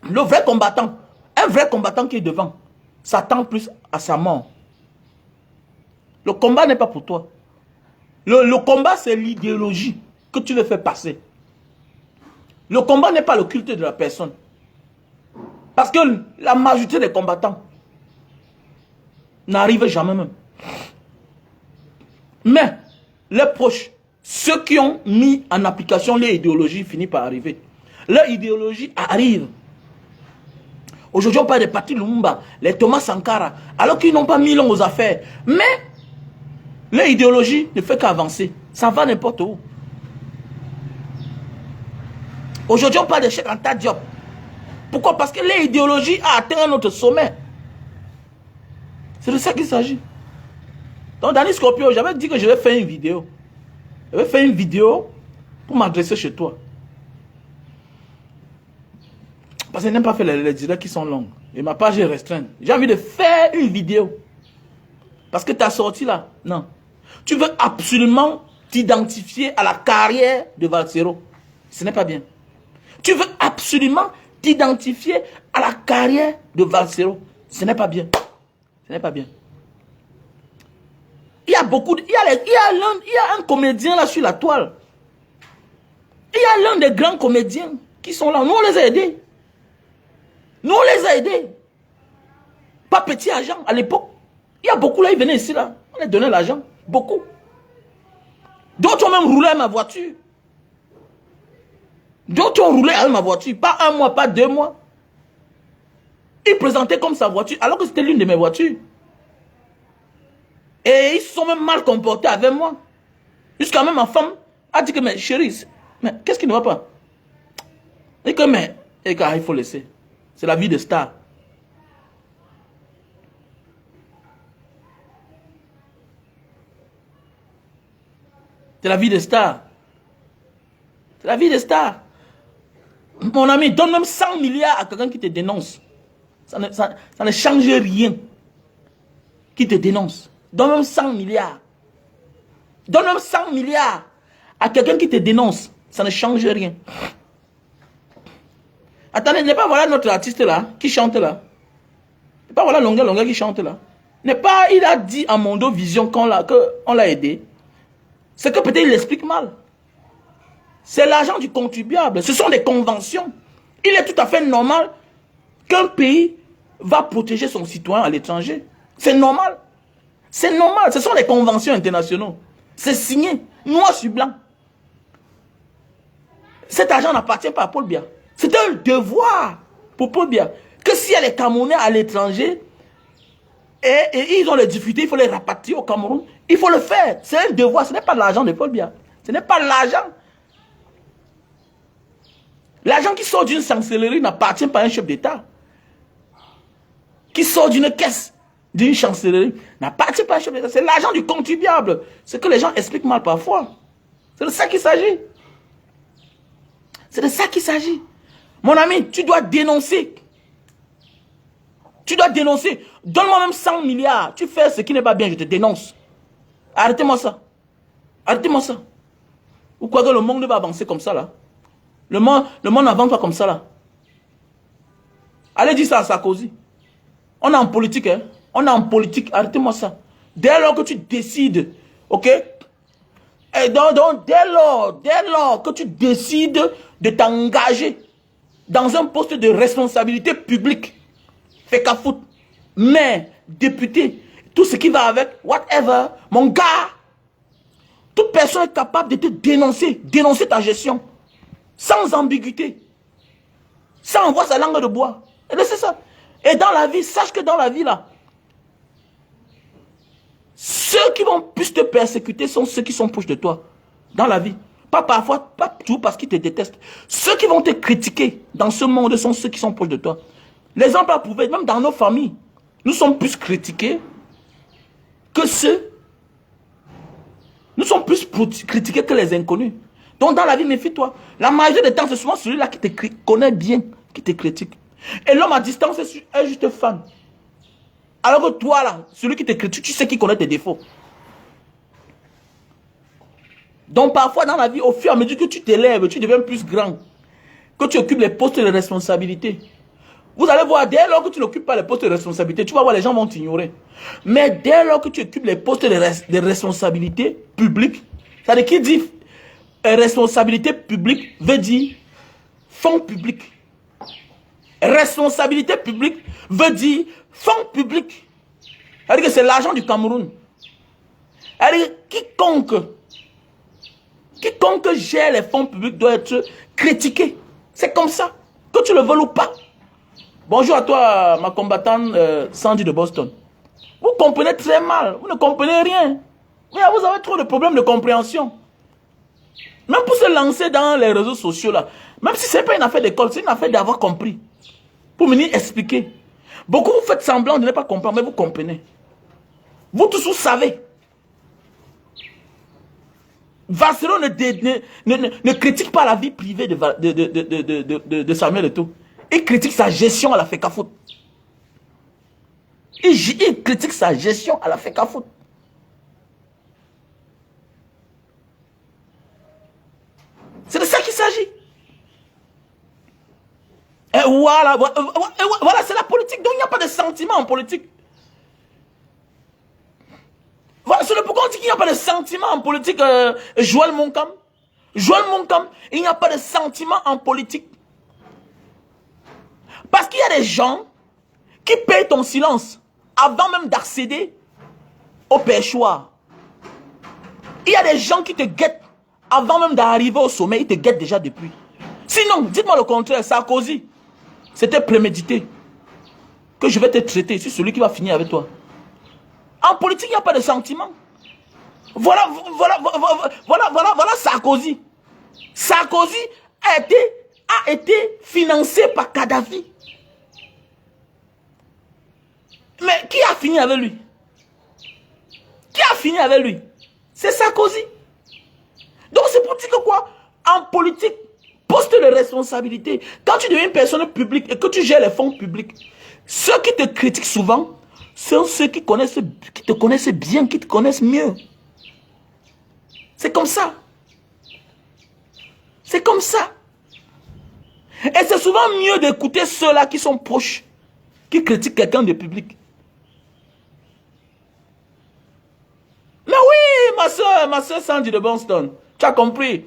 Le vrai combattant, un vrai combattant qui est devant, s'attend plus à sa mort. Le combat n'est pas pour toi. Le combat, c'est l'idéologie que tu veux faire passer. Le combat n'est pas le culte de la personne. Parce que la majorité des combattants n'arrivent jamais même. Mais les proches, ceux qui ont mis en application leur idéologie, finissent par arriver. Leur idéologie arrive. Aujourd'hui, on parle des Patrice Lumumba, les Thomas Sankara, alors qu'ils n'ont pas mis long aux affaires. Mais leur idéologie ne fait qu'avancer. Ça va n'importe où. Aujourd'hui, on parle de Cheikh Anta Diop. Pourquoi? Parce que l'idéologie a atteint un autre sommet. C'est de ça qu'il s'agit. Donc, dans les Scorpions, j'avais dit que je vais faire une vidéo. Je vais faire une vidéo pour m'adresser chez toi. Parce que je n'aime pas faire les directs qui sont longs. Et ma page est restreinte. J'ai envie de faire une vidéo. Parce que tu as sorti là. Non. Tu veux absolument t'identifier à la carrière de Valsero. Ce n'est pas bien. Tu veux absolument t'identifier à la carrière de Valsero. Ce n'est pas bien. Ce n'est pas bien. Il y a beaucoup... Il y a un comédien là sur la toile. Il y a l'un des grands comédiens qui sont là. Nous, on les a aidés. Nous, on les a aidés. Pas petit agent à l'époque. Il y a beaucoup là, ils venaient ici là. On les donnait l'argent. Beaucoup. D'autres ont même roulé à ma voiture. D'autres ont roulé à ma voiture. Pas un mois, pas 2 mois. Ils présentaient comme sa voiture, alors que c'était l'une de mes voitures. Et ils se sont même mal comportés avec moi. Jusqu'à même ma femme a dit que, mais chérie, mais qu'est-ce qui ne va pas? Et que, mais, et il faut laisser. C'est la vie de star. C'est la vie de star. C'est la vie de star. Mon ami, donne même 100 milliards à quelqu'un qui te dénonce. Ça ne change rien. Qui te dénonce. Donne même 100 milliards. Donne même 100 milliards à quelqu'un qui te dénonce. Ça ne change rien. Attendez, n'est pas voilà notre artiste là, qui chante là. N'est pas voilà Longueur qui chante là. N'est pas, il a dit à Mondo Vision qu'on l'a aidé. C'est que peut-être il l'explique mal. C'est l'argent du contribuable. Ce sont des conventions. Il est tout à fait normal qu'un pays va protéger son citoyen à l'étranger. C'est normal. C'est normal. Ce sont des conventions internationales. C'est signé, noir sur blanc. Cet argent n'appartient pas à Paul Biya. C'est un devoir pour Paul Biya. Que s'il y a les Camerounais à l'étranger et ils ont les difficultés, il faut les rapatrier au Cameroun. Il faut le faire. C'est un devoir. Ce n'est pas l'argent de Paul Biya. Ce n'est pas l'argent. L'argent qui sort d'une chancellerie n'appartient pas à un chef d'État. Qui sort d'une caisse, d'une chancellerie, n'appartient pas à un chef d'État. C'est l'argent du contribuable. Ce que les gens expliquent mal parfois. C'est de ça qu'il s'agit. C'est de ça qu'il s'agit. Mon ami, tu dois dénoncer. Tu dois dénoncer. Donne-moi même 100 milliards. Tu fais ce qui n'est pas bien, je te dénonce. Arrêtez-moi ça. Arrêtez-moi ça. Ou quoi que le monde va avancer comme ça là. Le monde n'avance pas comme ça là. Allez dire ça à Sarkozy. On est en politique, hein. On est en politique. Arrêtez-moi ça. Dès lors que tu décides, ok? Et donc dès lors que tu décides de t'engager dans un poste de responsabilité publique, fait qu'à foutre. Maire, député, tout ce qui va avec, whatever, mon gars. Toute personne est capable de te dénoncer, dénoncer ta gestion, sans ambiguïté, sans envoyer sa langue de bois. Et c'est ça. Et dans la vie, sache que dans la vie là, ceux qui vont plus te persécuter sont ceux qui sont proches de toi. Dans la vie. Pas parfois, pas toujours parce qu'ils te détestent. Ceux qui vont te critiquer dans ce monde sont ceux qui sont proches de toi. L'exemple à prouver, même dans nos familles, nous sommes plus critiqués que ceux. Nous sommes plus critiqués que les inconnus. Donc dans la vie, méfie-toi. La majorité des temps, c'est souvent celui-là qui te connaît bien, qui te critique. Et l'homme à distance est juste fan. Alors que toi, là, celui qui te critique, tu sais qu'il connaît tes défauts. Donc parfois dans la vie, au fur et à mesure que tu t'élèves, tu deviens plus grand, que tu occupes les postes de responsabilité. Vous allez voir, dès lors que tu n'occupes pas les postes de responsabilité, tu vas voir, les gens vont t'ignorer. Mais dès lors que tu occupes les postes de responsabilité publique, c'est-à-dire qui dit responsabilité publique veut dire fonds public. Responsabilité publique veut dire fonds public. C'est-à-dire que c'est l'argent du Cameroun. C'est-à-dire quiconque gère les fonds publics doit être critiqué. C'est comme ça, que tu le veuilles ou pas. Bonjour à toi, ma combattante Sandy de Boston. Vous comprenez très mal, vous ne comprenez rien. Vous avez trop de problèmes de compréhension. Même pour se lancer dans les réseaux sociaux là, même si ce n'est pas une affaire d'école, c'est une affaire d'avoir compris. Pour venir expliquer. Beaucoup vous faites semblant de ne pas comprendre, mais vous comprenez. Vous tous vous savez. Vassero ne critique pas la vie privée de Samuel Eto'o. Il critique sa gestion à la FECAFOOT. Il critique sa gestion à la FECAFOOT. C'est de ça qu'il s'agit. Et voilà, c'est la politique. Donc il n'y a pas de sentiment en politique. Voilà, c'est le pourquoi on dit qu'il n'y a pas de sentiment en politique, Joël Moncam. Joël Moncam, il n'y a pas de sentiment en politique. Parce qu'il y a des gens qui payent ton silence avant même d'accéder au perchoir. Il y a des gens qui te guettent avant même d'arriver au sommet, ils te guettent déjà depuis. Sinon, dites-moi le contraire, Sarkozy, c'était prémédité. Que je vais te traiter, c'est celui qui va finir avec toi. En politique, il n'y a pas de sentiment. Voilà Sarkozy. Sarkozy a été financé par Kadhafi. Mais qui a fini avec lui? Qui a fini avec lui? C'est Sarkozy. Donc c'est pour dire que quoi? En politique, poste de responsabilité, quand tu deviens une personne publique et que tu gères les fonds publics, ceux qui te critiquent souvent sont ceux qui te connaissent bien, qui te connaissent mieux. C'est comme ça. C'est comme ça. Et c'est souvent mieux d'écouter ceux-là qui sont proches, qui critiquent quelqu'un de public. Mais oui, ma soeur Sandy de Boston, tu as compris.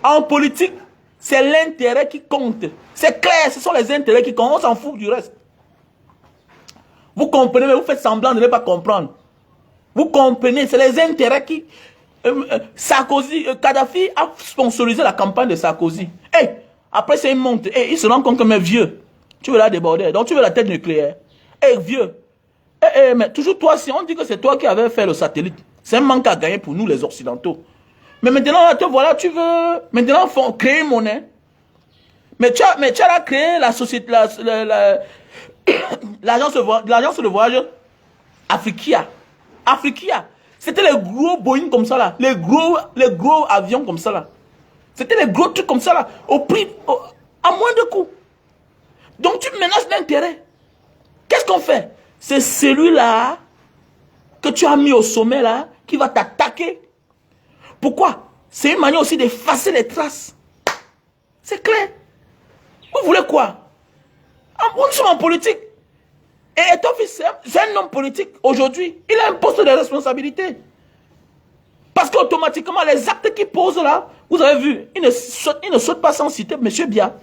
En politique, c'est l'intérêt qui compte. C'est clair, ce sont les intérêts qui comptent. On s'en fout du reste. Vous comprenez, mais vous faites semblant de ne pas comprendre. Vous comprenez, c'est les intérêts qui... Sarkozy, Kadhafi a sponsorisé la campagne de Sarkozy. Hey, après c'est une monte. Hey, il se rend compte que mes vieux, tu veux la déborder. Donc tu veux la tête nucléaire. Hey, vieux. Hey, mais toujours toi, si on dit que c'est toi qui avais fait le satellite, c'est un manque à gagner pour nous les Occidentaux. Mais maintenant, là, te voilà, tu veux maintenant créer une monnaie. Mais tu as créé la société, l'agence de voyage Africa. Africa. C'était les gros Boeing comme ça là. Les gros avions comme ça là. C'était les gros trucs comme ça là. À moins de coûts. Donc tu menaces l'intérêt. Qu'est-ce qu'on fait? C'est celui-là que tu as mis au sommet là qui va t'attaquer. Pourquoi? C'est une manière aussi d'effacer les traces. C'est clair. Vous voulez quoi? Nous sommes en politique. Et ton fils, c'est un homme politique. Aujourd'hui, il a un poste de responsabilité. Parce qu'automatiquement, les actes qu'il pose là, vous avez vu, il ne saute pas sans citer M. Biya.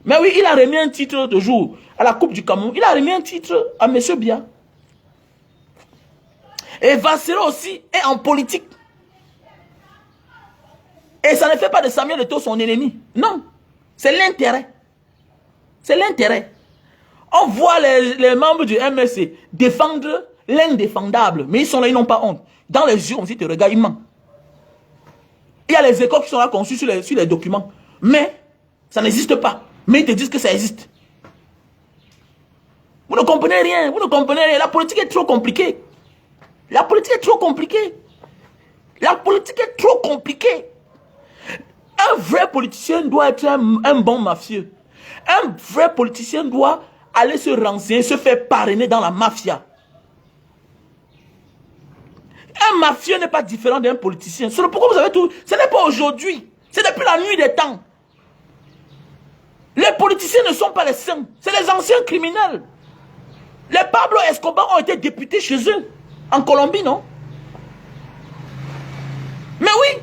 Mais oui, il a remis un titre de jour à la Coupe du Cameroun. Il a remis un titre à M. Bia. Et Vassero aussi est en politique. Et ça ne fait pas de Samuel Eto'o son ennemi. Non. C'est l'intérêt. C'est l'intérêt. On voit les membres du MSC défendre l'indéfendable. Mais ils sont là, ils n'ont pas honte. Dans les yeux, on dit, te regarde, ils mentent. Il y a les écoles qui sont là conçues sur les documents. Mais ça n'existe pas. Mais ils te disent que ça existe. Vous ne comprenez rien. Vous ne comprenez rien. La politique est trop compliquée. La politique est trop compliquée. La politique est trop compliquée. Un vrai politicien doit être un bon mafieux. Un vrai politicien doit aller se renseigner, se faire parrainer dans la mafia. Un mafieux n'est pas différent d'un politicien. C'est pourquoi vous avez tout. Ce n'est pas aujourd'hui. C'est depuis la nuit des temps. Les politiciens ne sont pas les saints. C'est les anciens criminels. Les Pablo Escobar ont été députés chez eux. En Colombie, non? Mais oui.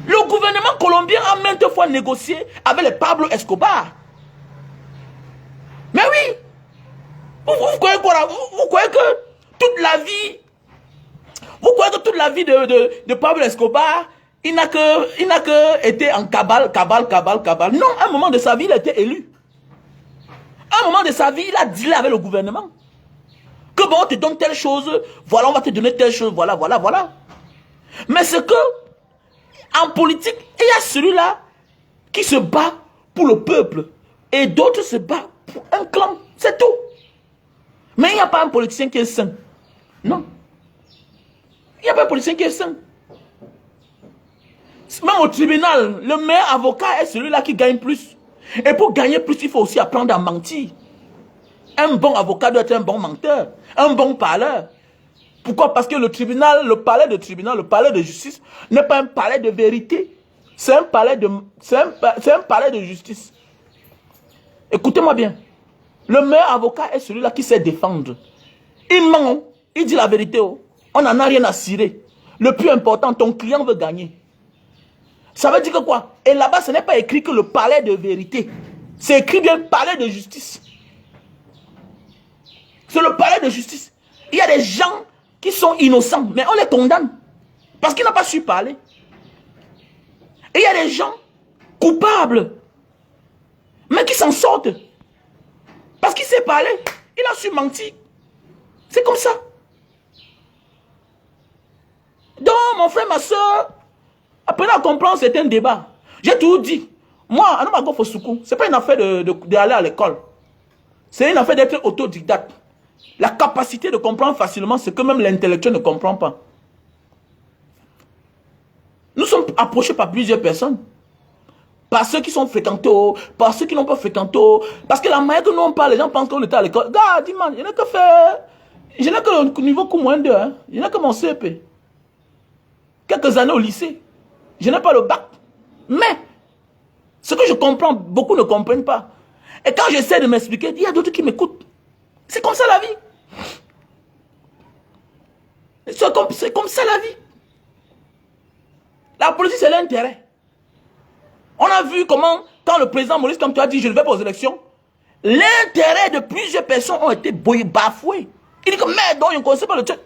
Le gouvernement colombien a maintes fois négocié avec les Pablo Escobar. Mais oui. Vous croyez quoi? Vous croyez que toute la vie... Vous croyez que toute la vie de Pablo Escobar, il n'a que été en cabale. Non, à un moment de sa vie, il a été élu. À un moment de sa vie, il a dealé avec le gouvernement. Que bon, on te donne telle chose, voilà, on va te donner telle chose, voilà. Mais c'est que, en politique, il y a celui-là qui se bat pour le peuple et d'autres se battent pour un clan. C'est tout. Mais il n'y a pas un politicien qui est sain. Non. Il n'y a pas un politicien qui est sain. Même au tribunal, le meilleur avocat est celui-là qui gagne plus. Et pour gagner plus, il faut aussi apprendre à mentir. Un bon avocat doit être un bon menteur, un bon parleur. Pourquoi? Parce que le tribunal, le palais de justice n'est pas un palais de vérité. C'est un palais de justice. Écoutez-moi bien. Le meilleur avocat est celui-là qui sait défendre. Il ment, il dit la vérité. On n'en a rien à cirer. Le plus important, ton client veut gagner. Ça veut dire que quoi? Et là-bas, ce n'est pas écrit que le palais de vérité. C'est écrit bien palais de justice. C'est le palais de justice. Il y a des gens qui sont innocents, mais on les condamne. Parce qu'ils n'ont pas su parler. Et il y a des gens coupables, mais qui s'en sortent. Parce qu'il sait parler. Il a su mentir. C'est comme ça. Donc, mon frère, ma soeur, apprenez à comprendre certains débats. J'ai toujours dit, moi, Anamago Fosuku, ce n'est pas une affaire d'aller à l'école. C'est une affaire d'être autodidacte. La capacité de comprendre facilement ce que même l'intellectuel ne comprend pas. Nous sommes approchés par plusieurs personnes. Par ceux qui sont fréquentés, par ceux qui n'ont pas fréquenté. Parce que la manière que nous on parle, les gens pensent qu'on était à l'école. Gars, dis-moi, je n'ai que faire. Je n'ai que le niveau moins 2. Hein. Je n'ai que mon CEP. Quelques années au lycée. Je n'ai pas le bac. Mais, ce que je comprends, beaucoup ne comprennent pas. Et quand j'essaie de m'expliquer, il y a d'autres qui m'écoutent. C'est comme ça la vie. C'est comme ça la vie. La politique, c'est l'intérêt. On a vu comment, quand le président Maurice, comme tu as dit, je ne vais pas aux élections, l'intérêt de plusieurs personnes ont été bafoués. Il dit que, mais donc, je ne connaissais pas le truc.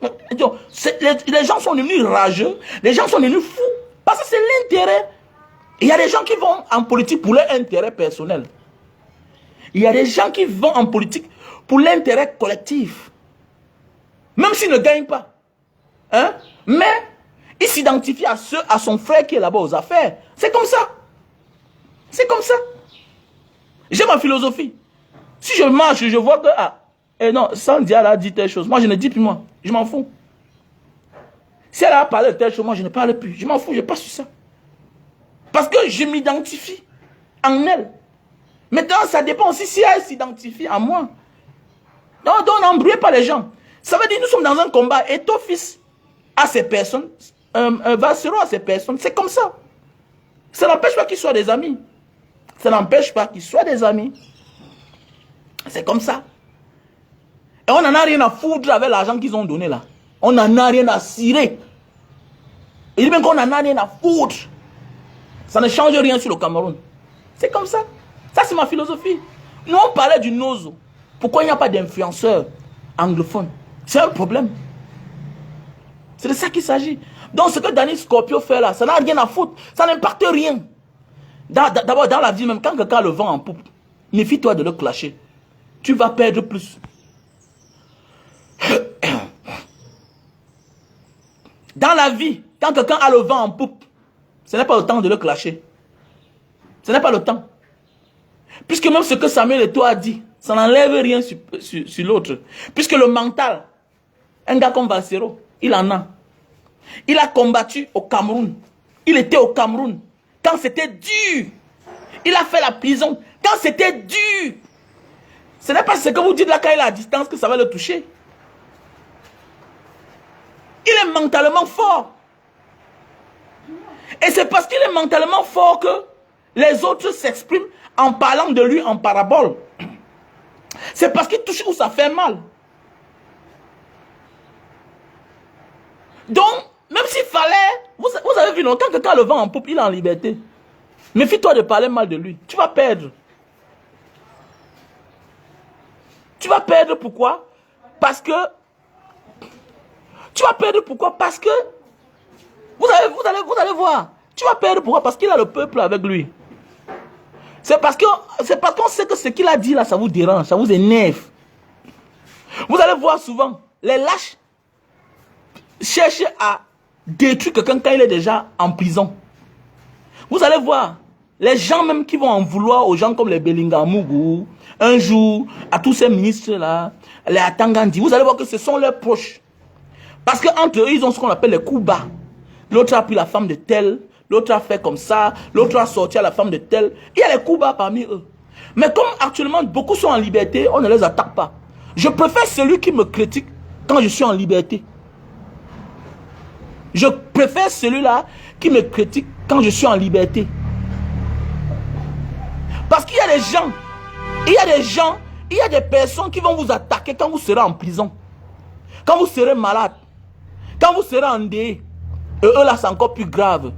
Les gens sont devenus rageux, les gens sont devenus fous. Parce que c'est l'intérêt. Il y a des gens qui vont en politique pour leur intérêt personnel. Il y a des gens qui vont en politique pour l'intérêt collectif. Même s'ils ne gagnent pas. Hein? Mais il s'identifie à son frère qui est là-bas aux affaires. C'est comme ça. C'est comme ça. J'ai ma philosophie. Si je marche, je vois que... non, Sandia a dit telle chose. Moi, je ne dis plus moi. Je m'en fous. Si elle a parlé de telle chose, moi, je ne parle plus. Je m'en fous, je passe sur ça. Parce que je m'identifie en elle. Maintenant, ça dépend aussi si elle s'identifie en moi. Donc, n'embrouillez pas les gens. Ça veut dire que nous sommes dans un combat. Et ton fils a ses personnes. Vassero a ses personnes. C'est comme ça. Ça n'empêche pas qu'ils soient des amis. Ça n'empêche pas qu'ils soient des amis. C'est comme ça. Et on n'en a rien à foutre avec l'argent qu'ils ont donné là. On n'en a rien à cirer. Il dit même qu'on n'en a rien à foutre. Ça ne change rien sur le Cameroun. C'est comme ça. Ça, c'est ma philosophie. Nous, on parlait du Nozo. Pourquoi il n'y a pas d'influenceurs anglophones? C'est un problème. C'est de ça qu'il s'agit. Donc, ce que Danny Scorpio fait là, ça n'a rien à foutre. Ça n'impacte rien. D'abord, dans la vie, même quand quelqu'un a le vent en poupe, méfie-toi de le clasher. Tu vas perdre plus. Dans la vie, quand quelqu'un a le vent en poupe, ce n'est pas le temps de le clasher. Ce n'est pas le temps. Puisque même ce que Samuel Eto'o a dit, ça n'enlève rien sur l'autre. Puisque le mental, un gars comme Valsero, il en a. Il a combattu au Cameroun. Il était au Cameroun. Quand c'était dur. Il a fait la prison. Quand c'était dur. Ce n'est pas ce que vous dites là quand il est à distance que ça va le toucher. Il est mentalement fort. Et c'est parce qu'il est mentalement fort que les autres s'expriment en parlant de lui en parabole. C'est parce qu'il touche où ça fait mal. Donc, même s'il fallait... Vous avez vu, non, quand quelqu'un a le vent en poupe, il est en liberté. Méfie-toi de parler mal de lui. Tu vas perdre. Tu vas perdre pourquoi? Parce que... Tu vas perdre pourquoi? Parce que... Vous allez voir. Tu vas perdre pourquoi? Parce qu'il a le peuple avec lui. C'est parce qu'on sait que ce qu'il a dit là, ça vous dérange, ça vous énerve. Vous allez voir souvent, les lâches cherchent à détruire quelqu'un quand il est déjà en prison. Vous allez voir, les gens même qui vont en vouloir aux gens comme les Bellingham Mougou, un jour, à tous ces ministres là, les Atangandi, vous allez voir que ce sont leurs proches. Parce qu'entre eux, ils ont ce qu'on appelle les coups bas. L'autre a pris la femme de tel, l'autre a fait comme ça, l'autre a sorti à la femme de tel. Il y a les coups bas parmi eux. Mais comme actuellement beaucoup sont en liberté, on ne les attaque pas. Je préfère celui qui me critique quand je suis en liberté. Je préfère celui-là qui me critique quand je suis en liberté. Parce qu'il y a il y a des personnes qui vont vous attaquer quand vous serez en prison. Quand vous serez malade. Quand vous serez endeuillé. Et eux là, c'est encore plus grave.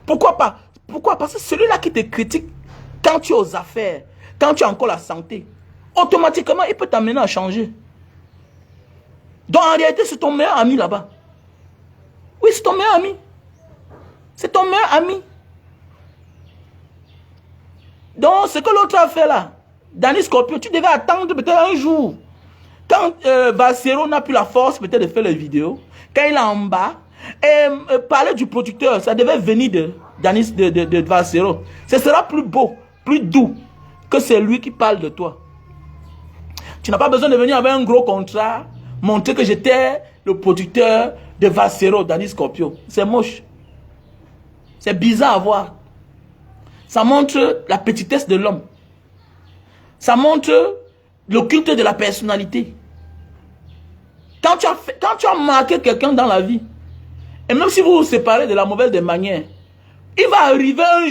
Pourquoi pas? Pourquoi? Parce que celui-là qui te critique, quand tu es aux affaires, quand tu as encore la santé, automatiquement, il peut t'amener à changer. Donc en réalité, c'est ton meilleur ami là-bas. Oui, c'est ton meilleur ami. C'est ton meilleur ami. Donc, ce que l'autre a fait là, Danny Scorpio, tu devais attendre peut-être un jour. Quand Valsero n'a plus la force peut-être de faire les vidéos, quand il est en bas, et parler du producteur, ça devait venir de Valsero. Ce sera plus beau, plus doux que c'est lui qui parle de toi. Tu n'as pas besoin de venir avec un gros contrat, montrer que j'étais le producteur de Valsero, Danny Scorpio. C'est moche. C'est bizarre à voir. Ça montre la petitesse de l'homme. Ça montre le culte de la personnalité. Quand tu as marqué quelqu'un dans la vie, et même si vous vous séparez de la mauvaise des manières, il va arriver un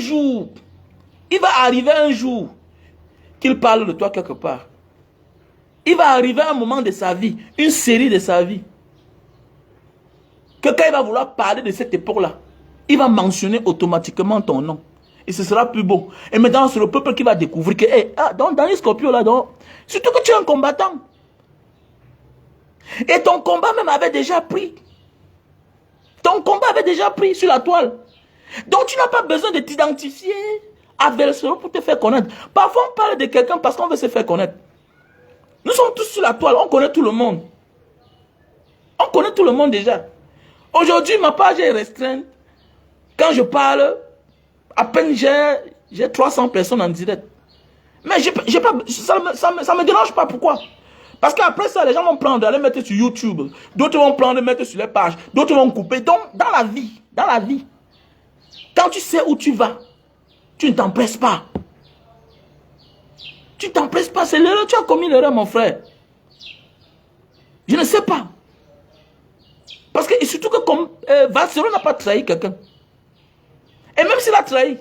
jour qu'il parle de toi quelque part. Il va arriver un moment de sa vie, une série de sa vie, que quand il va vouloir parler de cette époque-là, il va mentionner automatiquement ton nom. Et ce sera plus beau. Et maintenant, c'est le peuple qui va découvrir que, dans les Scorpios là, surtout que tu es un combattant. Et ton combat même avait déjà pris. Ton combat avait déjà pris sur la toile. Donc tu n'as pas besoin de t'identifier à Valsero pour te faire connaître. Parfois on parle de quelqu'un parce qu'on veut se faire connaître. Nous sommes tous sur la toile, on connaît tout le monde. On connaît tout le monde déjà. Aujourd'hui ma page est restreinte. Quand je parle, à peine j'ai 300 personnes en direct. Mais ça me dérange pas, pourquoi? Parce qu'après ça, les gens vont prendre, aller mettre sur YouTube. D'autres vont prendre, mettre sur les pages. D'autres vont couper. Donc, dans la vie, quand tu sais où tu vas, tu ne t'empresses pas. Tu ne t'empresses pas. C'est l'erreur. Tu as commis l'erreur, mon frère. Je ne sais pas. Parce que, et surtout que comme Valsero n'a pas trahi quelqu'un. Et même s'il a trahi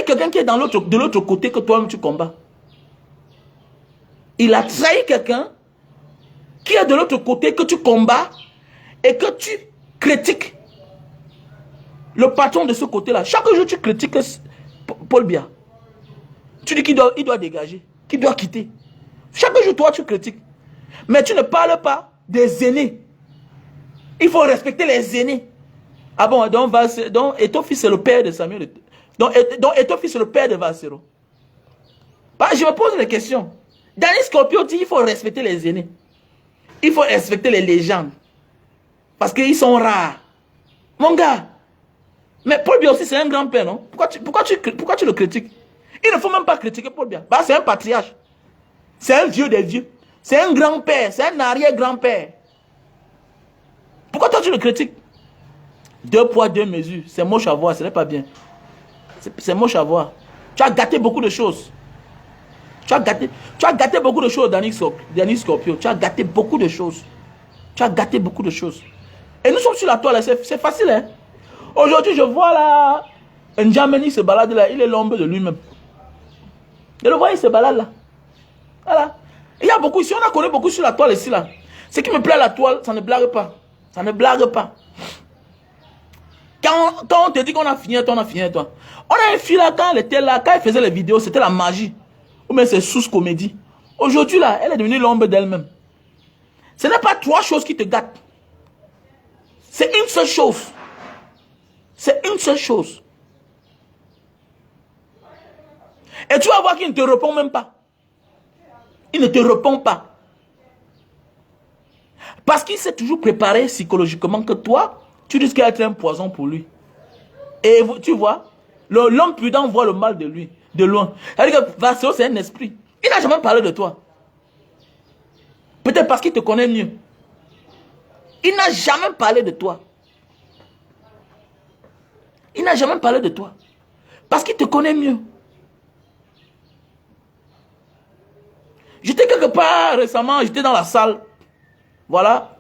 quelqu'un qui est de l'autre côté que toi-même tu combats. Il a trahi quelqu'un qui est de l'autre côté que tu combats et que tu critiques. Le patron de ce côté-là. Chaque jour, tu critiques Paul Biya. Tu dis qu'il doit dégager. qui doit quitter. Chaque jour, toi, tu critiques. Mais tu ne parles pas des aînés. Il faut respecter les aînés. Ah bon, donc Etofi, c'est le père de Samuel. Donc Etofi, c'est le père de Valsero. Bah, je me pose des questions. Danny Scorpio dit il faut respecter les aînés. Il faut respecter les légendes. Parce qu'ils sont rares. Mon gars. Mais Paul Biya aussi, c'est un grand-père, non? Pourquoi tu le critiques? Il ne faut même pas critiquer Paul Biya. Bah, c'est un patriarche. C'est un vieux des vieux. C'est un grand-père. C'est un arrière-grand-père. Pourquoi toi tu le critiques? 2 poids, 2 mesures. C'est moche à voir, ce n'est pas bien. C'est moche à voir. Tu as gâté beaucoup de choses. Tu as gâté beaucoup de choses, Danny Scorpio. Tu as gâté beaucoup de choses. Tu as gâté beaucoup de choses. Et nous sommes sur la toile, c'est facile. Hein? Aujourd'hui, je vois là, N'Djameni se balade là, il est l'ombre de lui-même. Je le vois, il se balade là. Voilà. Il y a beaucoup ici, on a connu beaucoup sur la toile ici là. Ce qui me plaît à la toile, ça ne blague pas. Ça ne blague pas. Quand on te dit qu'on a fini, on a fini, toi. On a une fille là, quand elle était là, quand elle faisait les vidéos, c'était la magie. Ou bien c'est sous-comédie. Aujourd'hui là, elle est devenue l'ombre d'elle-même. Ce n'est pas 3 choses qui te gâtent. C'est une seule chose. C'est une seule chose. Et tu vas voir qu'il ne te répond même pas. Il ne te répond pas. Parce qu'il s'est toujours préparé psychologiquement que toi, tu risques d'être un poison pour lui. Et tu vois, l'homme prudent voit le mal de lui, de loin. C'est-à-dire que Valsero, c'est un esprit. Il n'a jamais parlé de toi. Peut-être parce qu'il te connaît mieux. Il n'a jamais parlé de toi. Il n'a jamais parlé de toi. Parce qu'il te connaît mieux. J'étais quelque part récemment, j'étais dans la salle. Voilà.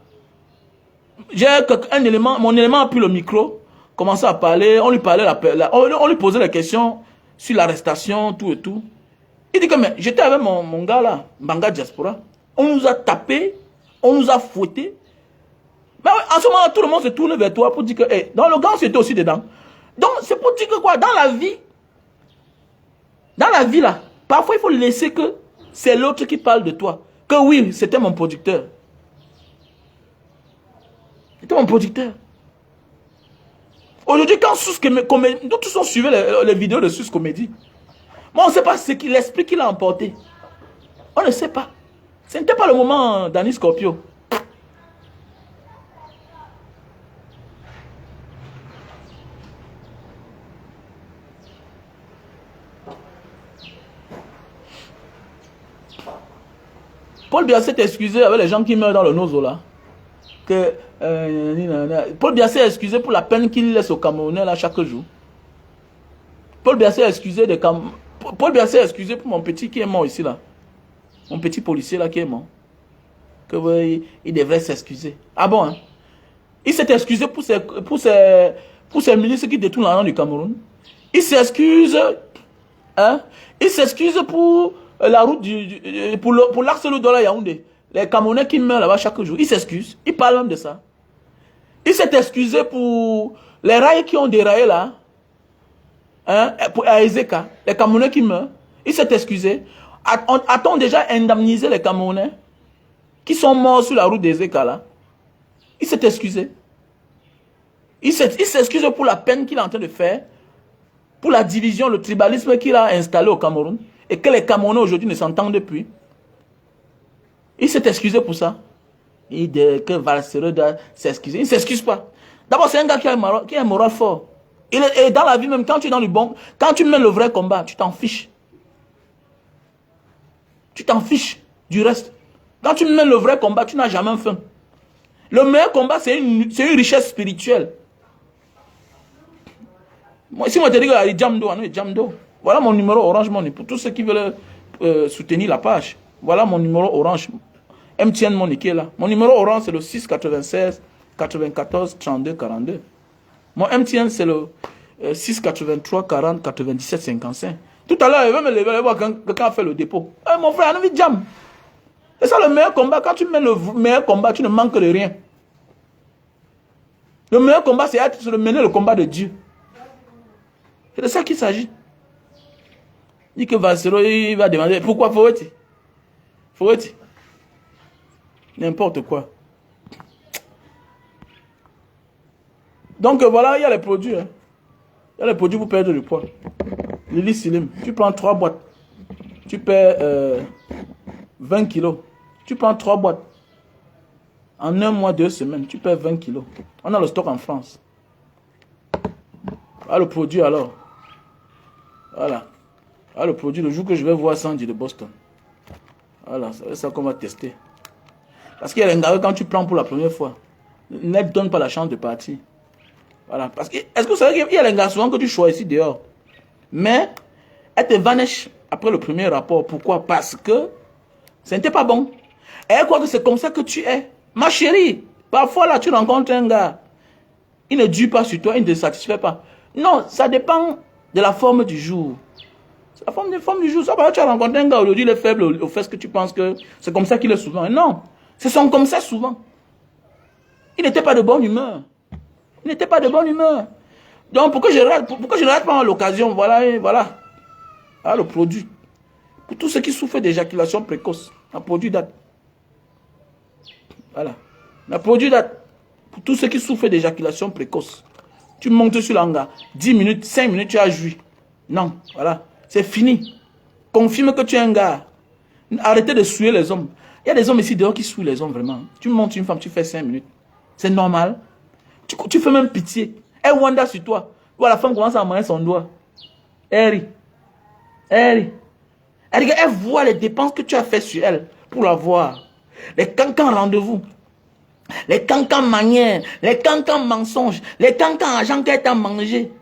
J'ai un élément, mon élément a pris le micro, commençait à parler, on lui parlait, on lui posait des questions sur l'arrestation, tout et tout. Il dit que mais j'étais avec mon gars là, Mbanga Diaspora. On nous a tapé, on nous a fouetté. Mais en ce moment, tout le monde se tourne vers toi pour dire que, hey, dans le gang, c'était aussi dedans. Donc, c'est pour dire que quoi, dans la vie là, parfois il faut laisser que c'est l'autre qui parle de toi. Que oui, c'était mon producteur. C'était mon producteur. Aujourd'hui, quand nous tous on suivait les vidéos de Sus Comédie. Mais on ne sait pas l'esprit qu'il a emporté. On ne sait pas. Ce n'était pas le moment Danny Scorpio. Paul Biya s'est excusé avec les gens qui meurent dans le Nozo là. Paul Biya s'est excusé pour la peine qu'il laisse aux Camerounais là chaque jour. Paul Biya s'est excusé pour mon petit qui est mort ici là. Mon petit policier là qui est mort. Il devrait s'excuser. Ah bon hein? Il s'est excusé pour ses milices qui détournent l'argent du Cameroun. Il s'excuse. Hein? Il s'excuse pour la route pour l'axe de la Yaoundé. Les Camerounais qui meurent là-bas chaque jour. Il s'excuse. Il parle même de ça. Il s'est excusé pour les rails qui ont déraillé là. Hein? À Ezeka. Les Camerounais qui meurent. Il s'est excusé. A-t-on déjà indemnisé les Camerounais qui sont morts sur la route d'Ezeka là? Il s'est excusé. Il s'excuse pour la peine qu'il est en train de faire, pour la division, le tribalisme qu'il a installé au Cameroun, et que les Camerounais aujourd'hui ne s'entendent plus. Il s'est excusé pour ça. Il dit que Valsero doit s'excuser. Il ne s'excuse pas. D'abord, c'est un gars qui a un moral fort. Et dans la vie même, quand tu es dans le bon, quand tu mènes le vrai combat, tu t'en fiches. Tu t'en fiches du reste. Quand tu mènes le vrai combat, tu n'as jamais faim. Le meilleur combat, c'est une richesse spirituelle. Moi, si moi te dis que il Jamdo, voilà mon numéro Orange Money pour tous ceux qui veulent soutenir la page. Voilà mon numéro Orange. MTN Money qui est là. Mon numéro Orange c'est le 6 96 94 32 42. Mon MTN c'est le 6 83 40 97 55. Tout à l'heure, il va me lever et voir quelqu'un a fait le dépôt. Mon frère, on a jam. C'est ça le meilleur combat. Quand tu mènes le meilleur combat, tu ne manques de rien. Le meilleur combat, c'est de mener le combat de Dieu. C'est de ça qu'il s'agit. Dit que Vassero, il va demander, pourquoi faut-il? N'importe quoi. Donc voilà, il y a les produits. Hein. Il y a les produits pour perdre du poids. Lily Slim, tu prends 3 boîtes. Tu perds 20 kilos. Tu prends 3 boîtes. En 1 mois, 2 semaines, tu perds 20 kilos. On a le stock en France. Voilà le produit alors. Voilà. Voilà le produit le jour que je vais voir Sandy de Boston. Voilà, c'est ça qu'on va tester. Parce qu'il y a les gars, quand tu prends pour la première fois, ne te donne pas la chance de partir. Voilà. Parce que, est-ce que vous savez qu'il y a les gars souvent que tu choisis dehors. Mais, elle te vanish après le premier rapport. Pourquoi? Parce que ce n'était pas bon. Et elle croit que c'est comme ça que tu es. Ma chérie, parfois là, tu rencontres un gars. Il ne dure pas sur toi, il ne te satisfait pas. Non, ça dépend de la forme du jour. C'est la forme du jour. Ça va, tu as rencontré un gars aujourd'hui, il est faible au fait que tu penses que c'est comme ça qu'il est souvent. Non, ce sont comme ça souvent. Il n'était pas de bonne humeur. Il n'était pas de bonne humeur. Donc, pourquoi je ne rate pas l'occasion? Voilà, voilà. Ah, le produit. Pour tous ceux qui souffrent d'éjaculation précoce, un produit date. Voilà. Un produit date. Pour tous ceux qui souffrent d'éjaculation précoce. Tu montes sur l'hangar. 10 minutes, 5 minutes, tu as joui. Non, voilà. C'est fini. Confirme que tu es un gars. Arrêtez de souiller les hommes. Il y a des hommes ici dehors qui souillent les hommes vraiment. Tu montes une femme, tu fais 5 minutes. C'est normal. Tu fais même pitié. Elle wanda sur toi. Voilà, la femme commence à manger son doigt. Elle voit les dépenses que tu as fait sur elle pour la voir. Les cancans rendez-vous. Les cancans manières. Les cancans mensonges. Les cancans argent qu'elle t'a mangé.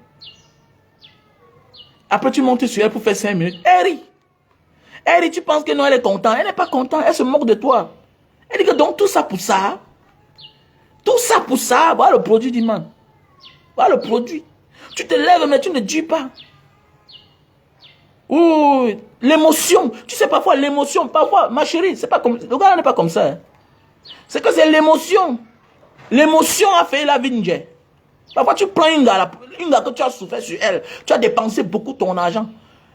Après, tu montes sur elle pour faire 5 minutes. Elle rit, tu penses que non, elle est contente. Elle n'est pas contente. Elle se moque de toi. Elle dit que donc tout ça pour ça. Tout ça pour ça. Voilà le produit du man. Voilà le produit. Tu te lèves, mais tu ne dis pas. Ouh, l'émotion. Tu sais, parfois, l'émotion, parfois, ma chérie, c'est pas comme. Le gars n'est pas comme ça. Hein. C'est que c'est l'émotion. L'émotion a fait la vie. Parfois, tu prends une gars que tu as souffert sur elle. Tu as dépensé beaucoup ton argent.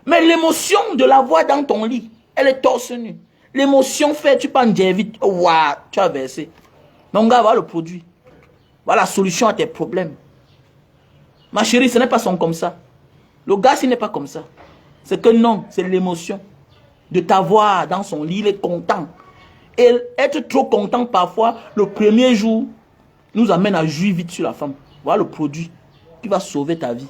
Mais l'émotion de la voir dans ton lit, elle est torse nue. L'émotion fait, tu prends vite. Waouh, tu as versé. Mon gars, voilà le produit. Voilà la solution à tes problèmes. Ma chérie, ce n'est pas son comme ça. Le gars, ce n'est pas comme ça. C'est que non, c'est l'émotion. De t'avoir dans son lit, il est content. Et être trop content parfois, le premier jour, nous amène à jouir vite sur la femme. Voilà le produit qui va sauver ta vie.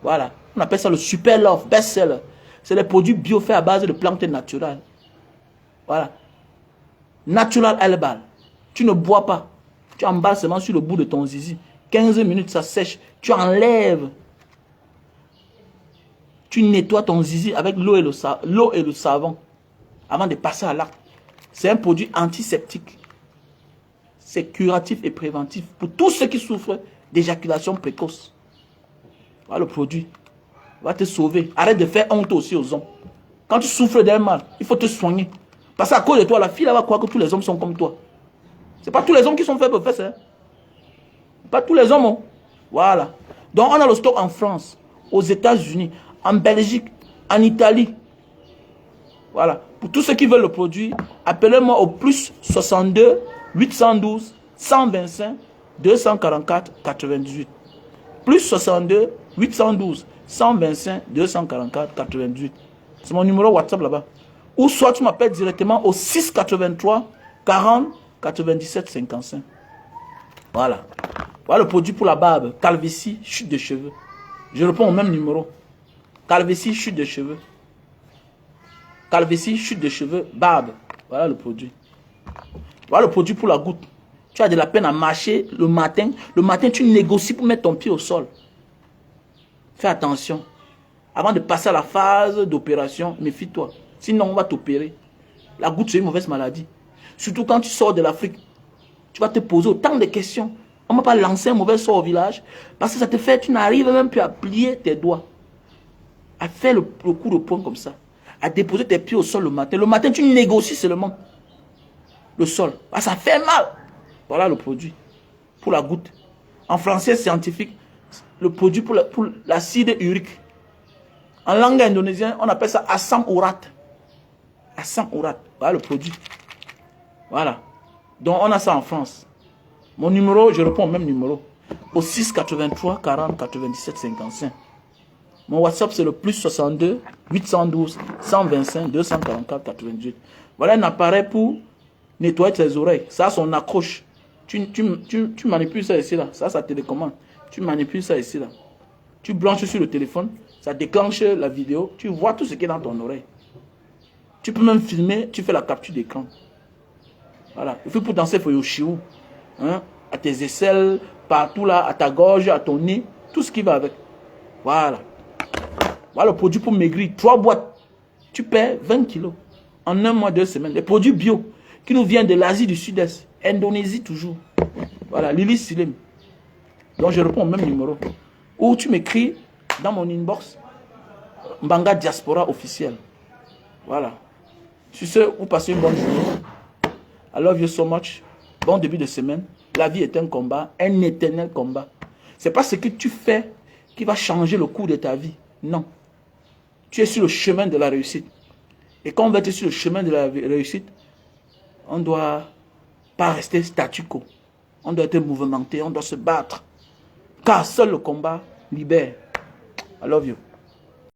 Voilà. On appelle ça le super love, best seller. C'est les produits bio faits à base de plantes naturelles. Voilà. Natural herbal. Tu ne bois pas. Tu emballes seulement sur le bout de ton zizi. 15 minutes, ça sèche. Tu enlèves. Tu nettoies ton zizi avec l'eau et le savon avant de passer à l'acte. C'est un produit antiseptique. C'est curatif et préventif pour tous ceux qui souffrent d'éjaculation précoce. Voilà le produit. Il va te sauver. Arrête de faire honte aussi aux hommes. Quand tu souffres d'un mal, il faut te soigner. Parce qu'à cause de toi, la fille là va croire que tous les hommes sont comme toi. Ce n'est pas tous les hommes qui sont faits pour faire ça. Pas tous les hommes. Hein. Voilà. Donc on a le stock en France, aux États-Unis, en Belgique, en Italie. Voilà. Pour tous ceux qui veulent le produit, appelez-moi au plus 62 812 125 244 98. Plus 62 812 125 244 98. C'est mon numéro WhatsApp là-bas. Ou soit tu m'appelles directement au 683 40 97 55. Voilà. Voilà le produit pour la barbe. Calvitie, chute de cheveux. Je réponds au même numéro. Calvitie, chute de cheveux. Calvitie, chute de cheveux, barbe. Voilà le produit. Voilà le produit pour la goutte. Tu as de la peine à marcher le matin. Le matin, tu négocies pour mettre ton pied au sol. Fais attention. Avant de passer à la phase d'opération, méfie-toi. Sinon, on va t'opérer. La goutte, c'est une mauvaise maladie. Surtout quand tu sors de l'Afrique. Tu vas te poser autant de questions. On ne va pas lancer un mauvais sort au village. Parce que ça te fait, tu n'arrives même plus à plier tes doigts. À faire le coup de poing comme ça. À déposer tes pieds au sol le matin. Le matin, tu négocies seulement le sol. Ah, ça fait mal. Voilà le produit. Pour la goutte. En français scientifique, le produit pour l'acide urique. En langue indonésienne, on appelle ça asam urat. Asam urat. Voilà le produit. Voilà. Donc, on a ça en France. Mon numéro, je réponds au même numéro. Au 6 83 40 97 55. Mon WhatsApp, c'est le plus 62 812 125 244 98. Voilà un appareil pour nettoyer tes oreilles. Ça a son accroche. Tu manipules ça ici, là. Ça télécommande. Tu manipules ça ici, là. Tu branches sur le téléphone. Ça déclenche la vidéo. Tu vois tout ce qui est dans ton oreille. Tu peux même filmer. Tu fais la capture d'écran. Voilà. Il faut pour danser, il faut yoshiou. Hein? À tes aisselles, partout là, à ta gorge, à ton nez. Tout ce qui va avec. Voilà. Voilà le produit pour maigrir. 3 boîtes. Tu perds 20 kilos. En 1 mois, 2 semaines. Les produits bio qui nous viennent de l'Asie du Sud-Est. Indonésie toujours. Voilà, Lily Silem. Donc je réponds au même numéro. Ou tu m'écris dans mon inbox. Mbanga Diaspora officiel. Voilà. Sur ce, vous passez une bonne journée. I love you so much. Bon début de semaine. La vie est un combat, un éternel combat. C'est pas ce que tu fais qui va changer le cours de ta vie. Non. Tu es sur le chemin de la réussite. Et quand on va être sur le chemin de la réussite, on ne doit pas rester statu quo. On doit être mouvementé, on doit se battre. Car seul le combat libère. I love you.